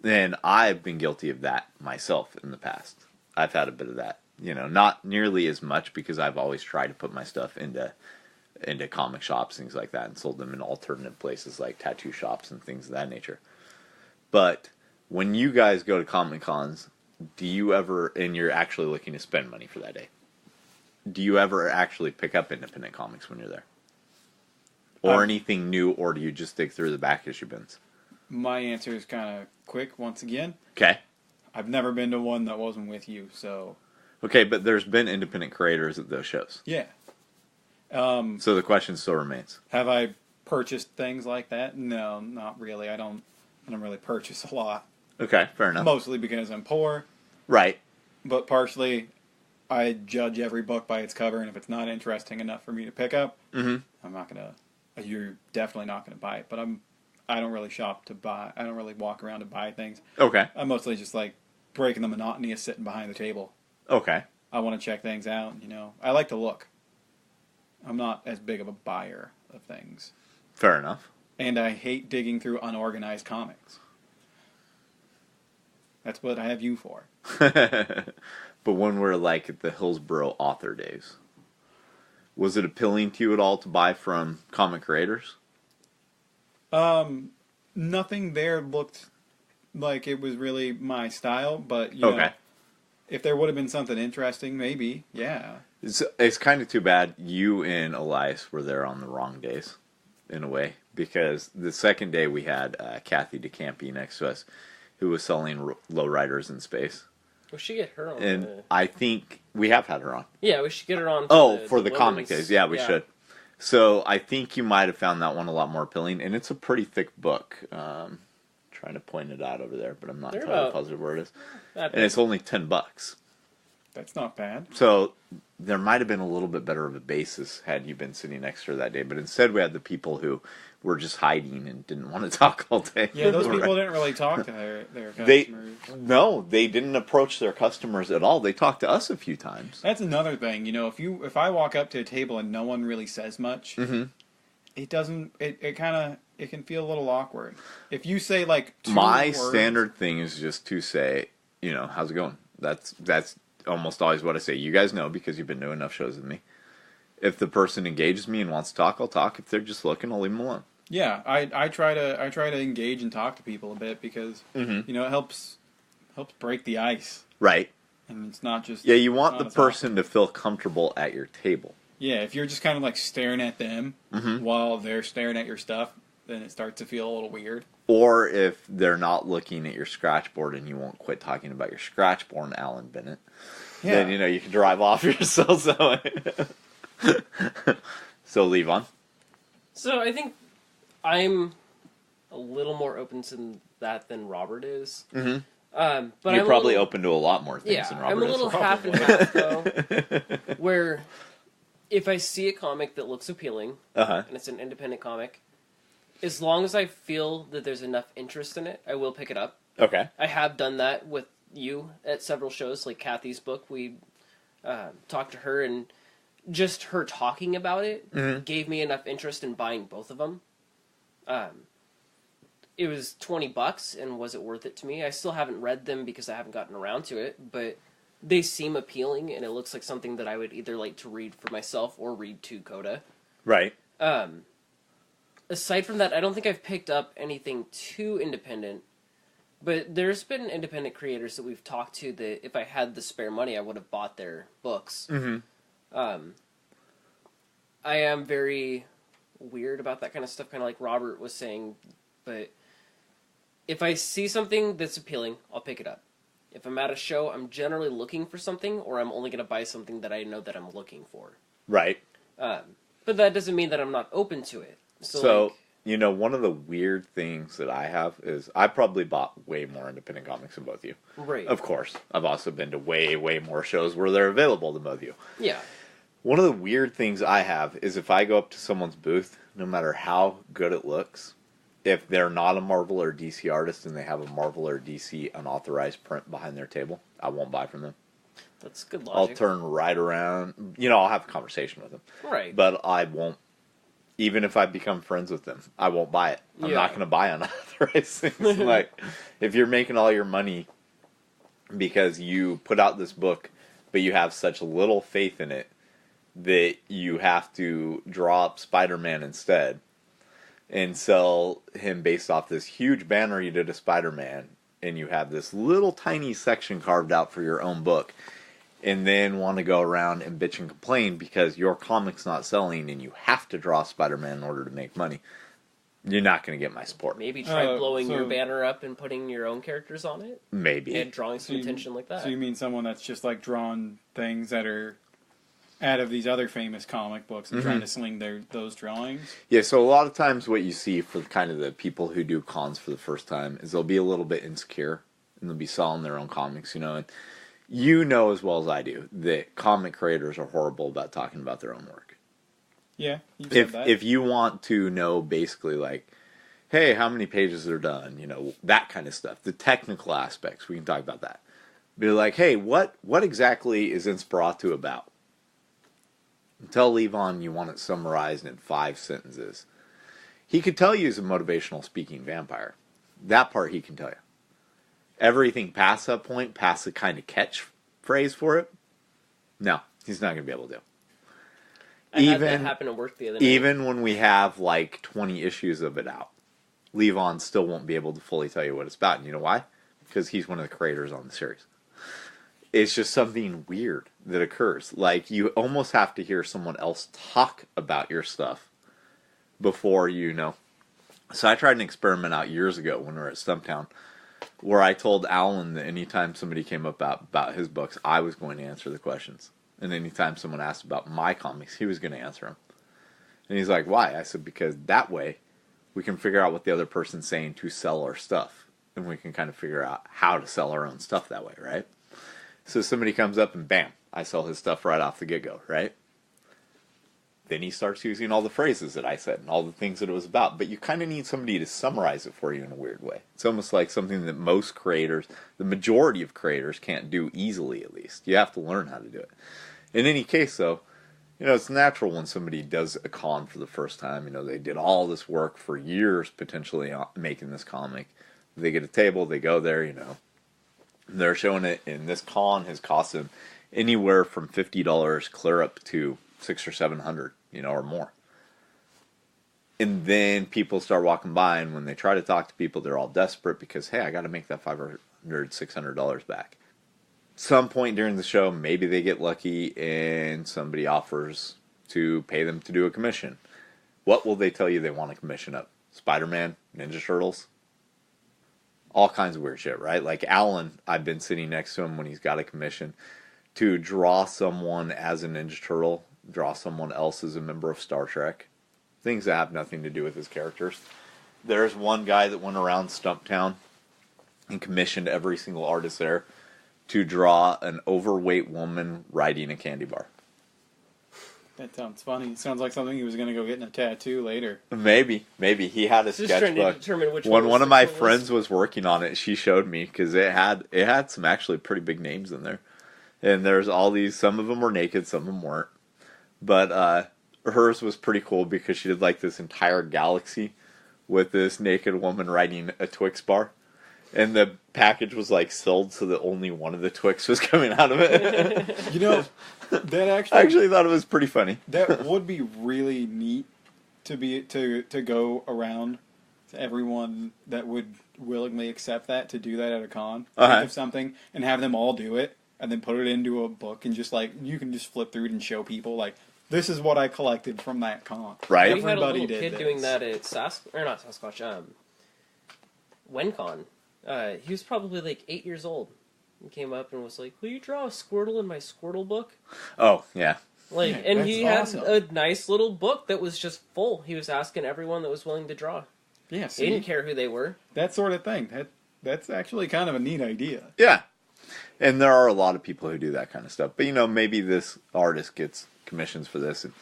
Speaker 1: And I've been guilty of that myself in the past. I've had a bit of that. You know, not nearly as much because I've always tried to put my stuff into comic shops, things like that, and sold them in alternative places like tattoo shops and things of that nature. But when you guys go to Comic Cons, do you ever, and you're actually looking to spend money for that day, do you ever actually pick up independent comics when you're there? Or anything new, or do you just dig through the back issue bins?
Speaker 2: My answer is kind of quick once again.
Speaker 1: Okay.
Speaker 2: I've never been to one that wasn't with you, so...
Speaker 1: Okay, but there's been independent creators at those shows.
Speaker 2: Yeah.
Speaker 1: So the question still remains.
Speaker 2: Have I purchased things like that? No, not really. I don't really purchase a lot.
Speaker 1: Okay, fair enough.
Speaker 2: Mostly because I'm poor.
Speaker 1: Right.
Speaker 2: But partially, I judge every book by its cover, and if it's not interesting enough for me to pick up, I'm not gonna. You're definitely not gonna buy it. But I don't really shop to buy. I don't really walk around to buy things.
Speaker 1: Okay.
Speaker 2: I'm mostly just like breaking the monotony of sitting behind the table.
Speaker 1: Okay.
Speaker 2: I want to check things out. You know, I like to look. I'm not as big of a buyer of things.
Speaker 1: Fair enough.
Speaker 2: And I hate digging through unorganized comics. That's what I have you for.
Speaker 1: But when we're like at the Hillsborough author days, was it appealing to you at all to buy from comic creators?
Speaker 2: Nothing there looked like it was really my style, but you know, if there would have been something interesting, maybe, yeah.
Speaker 1: It's kind of too bad you and Elias were there on the wrong days, in a way, because the second day we had Kathy DeCampi next to us, who was selling lowriders in space.
Speaker 3: We should get her on.
Speaker 1: And I think we have had her on.
Speaker 3: Yeah, we should get her on.
Speaker 1: For the comic days. Yeah, we should. So I think you might have found that one a lot more appealing, and it's a pretty thick book. Trying to point it out over there, but I'm not entirely positive where it is. And it's only $10.
Speaker 2: That's not bad.
Speaker 1: So there might have been a little bit better of a basis had you been sitting next to her that day, but instead we had the people who were just hiding and didn't want to talk all day.
Speaker 2: Yeah, those people didn't really talk to their customers.
Speaker 1: They didn't approach their customers at all. They talked to us a few times.
Speaker 2: That's another thing. You know, if I walk up to a table and no one really says much, it doesn't. It can feel a little awkward. If you say like two words,
Speaker 1: standard thing is just to say, you know, how's it going? That's almost always what I say. You guys know because you've been to enough shows with me. If the person engages me and wants to talk, I'll talk. If they're just looking, I'll leave them alone.
Speaker 2: Yeah, I try to engage and talk to people a bit because you know it helps break the ice.
Speaker 1: Right.
Speaker 2: And it's not just
Speaker 1: you want the person to feel comfortable at your table.
Speaker 2: Yeah, if you're just kind of like staring at them while they're staring at your stuff, then it starts to feel a little weird.
Speaker 1: Or if they're not looking at your scratch board and you won't quit talking about your scratch board, Alan Bennett, then you know you can drive off yourself. So Levon.
Speaker 3: So I think I'm a little more open to that than Robert is. But
Speaker 1: you're probably open to a lot more things than Robert is.
Speaker 3: I'm a little half and half though, where if I see a comic that looks appealing and it's an independent comic, as long as I feel that there's enough interest in it, I will pick it up.
Speaker 1: Okay.
Speaker 3: I have done that with you at several shows, like Kathy's book. We talked to her, and just her talking about it gave me enough interest in buying both of them. It was $20, and was it worth it to me? I still haven't read them because I haven't gotten around to it, but they seem appealing, and it looks like something that I would either like to read for myself or read to Coda.
Speaker 1: Right.
Speaker 3: Aside from that, I don't think I've picked up anything too independent But there's been independent creators that we've talked to that if I had the spare money, I would have bought their books. I am very weird about that kind of stuff, kind of like Robert was saying. But if I see something that's appealing, I'll pick it up. If I'm at a show, I'm generally looking for something, or I'm only going to buy something that I know that I'm looking for.
Speaker 1: Right.
Speaker 3: But that doesn't mean that I'm not open to it.
Speaker 1: So
Speaker 3: like,
Speaker 1: you know, one of the weird things that I have is I probably bought way more independent comics than both of you.
Speaker 3: Right.
Speaker 1: Of course. I've also been to way, way more shows where they're available than both of you.
Speaker 3: Yeah.
Speaker 1: One of the weird things I have is if I go up to someone's booth, no matter how good it looks, if they're not a Marvel or DC artist and they have a Marvel or DC unauthorized print behind their table, I won't buy from them.
Speaker 3: That's good logic.
Speaker 1: I'll turn right around. You know, I'll have a conversation with them.
Speaker 3: Right.
Speaker 1: But I won't. Even if I become friends with them, I won't buy it. I'm not going to buy unauthorized things. Like, if you're making all your money because you put out this book, but you have such little faith in it that you have to draw up Spider-Man instead and sell him based off this huge banner you did of Spider-Man, and you have this little tiny section carved out for your own book, and then want to go around and bitch and complain because your comic's not selling and you have to draw Spider-Man in order to make money, you're not going to get my support.
Speaker 3: Maybe try blowing your banner up and putting your own characters on it.
Speaker 1: Maybe.
Speaker 3: And drawing some attention like that.
Speaker 2: So you mean someone that's just like drawn things that are out of these other famous comic books and trying to sling those drawings?
Speaker 1: Yeah, so a lot of times what you see for kind of the people who do cons for the first time is they'll be a little bit insecure and they'll be selling their own comics, you know, and you know as well as I do that comic creators are horrible about talking about their own work.
Speaker 2: Yeah, you said that.
Speaker 1: If you want to know basically like, hey, how many pages are done, you know, that kind of stuff, the technical aspects, we can talk about that. Be like, hey, what exactly is Inspiratu about? Tell Levon you want it summarized in 5 sentences. He could tell you he's a motivational speaking vampire. That part he can tell you. Everything past that point, past the kind of catchphrase for it, no, he's not going to be able to do.
Speaker 3: I had that happen at work the other night.
Speaker 1: Even when we have like 20 issues of it out, Levon still won't be able to fully tell you what it's about. And you know why? Because he's one of the creators on the series. It's just something weird that occurs. Like, you almost have to hear someone else talk about your stuff before you know. So I tried an experiment out years ago when we were at Stumptown, where I told Alan that anytime somebody came up about his books, I was going to answer the questions. And anytime someone asked about my comics, he was going to answer them. And he's like, why? I said, because that way we can figure out what the other person's saying to sell our stuff. And we can kind of figure out how to sell our own stuff that way, right? So somebody comes up and bam, I sell his stuff right off the get-go, right? Then he starts using all the phrases that I said and all the things that it was about. But you kind of need somebody to summarize it for you in a weird way. It's almost like something that most creators, the majority of creators, can't do easily, at least. You have to learn how to do it. In any case, though, you know, it's natural when somebody does a con for the first time. You know, they did all this work for years, potentially, making this comic. They get a table, they go there, you know. They're showing it, and this con has cost them anywhere from $50 clear up to $600 or $700, you know, or more. And then people start walking by, and when they try to talk to people, they're all desperate because, hey, I got to make that $500, $600 back. Some point during the show, maybe they get lucky and somebody offers to pay them to do a commission. What will they tell you they want a commission of? Spider-Man? Ninja Turtles? All kinds of weird shit, right? Like Alan, I've been sitting next to him when he's got a commission to draw someone as a Ninja Turtle, draw someone else as a member of Star Trek. Things that have nothing to do with his characters. There's one guy that went around Stumptown and commissioned every single artist there to draw an overweight woman riding a candy bar.
Speaker 2: That sounds funny. It sounds like something he was going to go get in a tattoo later.
Speaker 1: Maybe. He had a sketchbook. When one of my friends was working on it, she showed me because it had some actually pretty big names in there. And there's all these, some of them were naked, some of them weren't. But hers was pretty cool because she did like this entire galaxy with this naked woman riding a Twix bar. And the package was like sealed so that only one of the Twix was coming out of it.
Speaker 2: You know, that
Speaker 1: I actually thought it was pretty funny.
Speaker 2: That would be really neat to go around everyone that would willingly accept that to do that at a con.
Speaker 1: Uh-huh.
Speaker 2: Think of something and have them all do it, and then put it into a book, and just like you can just flip through it and show people like, this is what I collected from that con.
Speaker 1: Right.
Speaker 3: We had a
Speaker 2: Everybody
Speaker 3: little
Speaker 2: did
Speaker 3: kid
Speaker 2: this.
Speaker 3: doing that at WenCon. He was probably like 8 years old. He came up and was like, "Will you draw a Squirtle in my Squirtle book?"
Speaker 1: Oh, yeah.
Speaker 3: Like,
Speaker 2: Yeah,
Speaker 3: and he
Speaker 2: that's
Speaker 3: had
Speaker 2: awesome.
Speaker 3: a nice little book that was just full. He was asking everyone that was willing to draw.
Speaker 2: Yeah,
Speaker 3: He
Speaker 2: see,
Speaker 3: didn't care who they were.
Speaker 2: that sort of thing. That's actually kind of a neat idea.
Speaker 1: Yeah. And there are a lot of people who do that kind of stuff. But, you know, maybe this artist gets commissions for this. And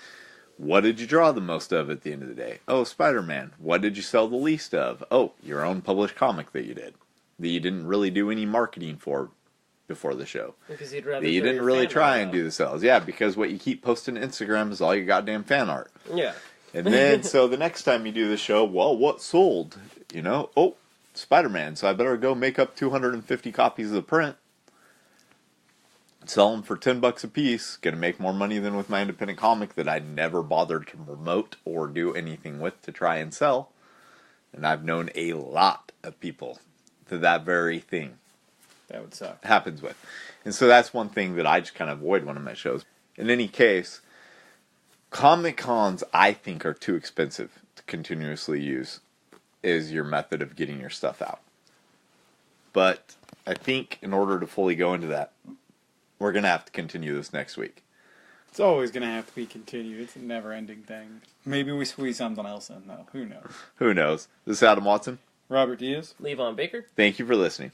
Speaker 1: what did you draw the most of at the end of the day? Oh, Spider-Man. What did you sell the least of? Oh, your own published comic that you did. That you didn't really do any marketing for before the show.
Speaker 3: Because he'd rather
Speaker 1: That you
Speaker 3: throw
Speaker 1: didn't
Speaker 3: your
Speaker 1: really
Speaker 3: fan
Speaker 1: try
Speaker 3: art
Speaker 1: and
Speaker 3: out.
Speaker 1: do the sales. Yeah, because what you keep posting to Instagram is all your goddamn fan art.
Speaker 3: Yeah.
Speaker 1: And then, so the next time you do the show, well, what sold? You know, oh, Spider-Man, so I better go make up 250 copies of the print. Sell them for $10 a piece. Gonna make more money than with my independent comic that I never bothered to promote or do anything with to try and sell. And I've known a lot of people that very thing
Speaker 2: That would suck.
Speaker 1: happens with. And so that's one thing that I just kind of avoid one of my shows. In any case, Comic Cons, I think, are too expensive to continuously use as your method of getting your stuff out. But I think in order to fully go into that, we're going to have to continue this next week.
Speaker 2: It's always going to have to be continued. It's a never-ending thing. Maybe we squeeze something else in, though. Who knows?
Speaker 1: Who knows? This is Adam Watson.
Speaker 2: Robert Diaz.
Speaker 3: Levon Baker.
Speaker 1: Thank you for listening.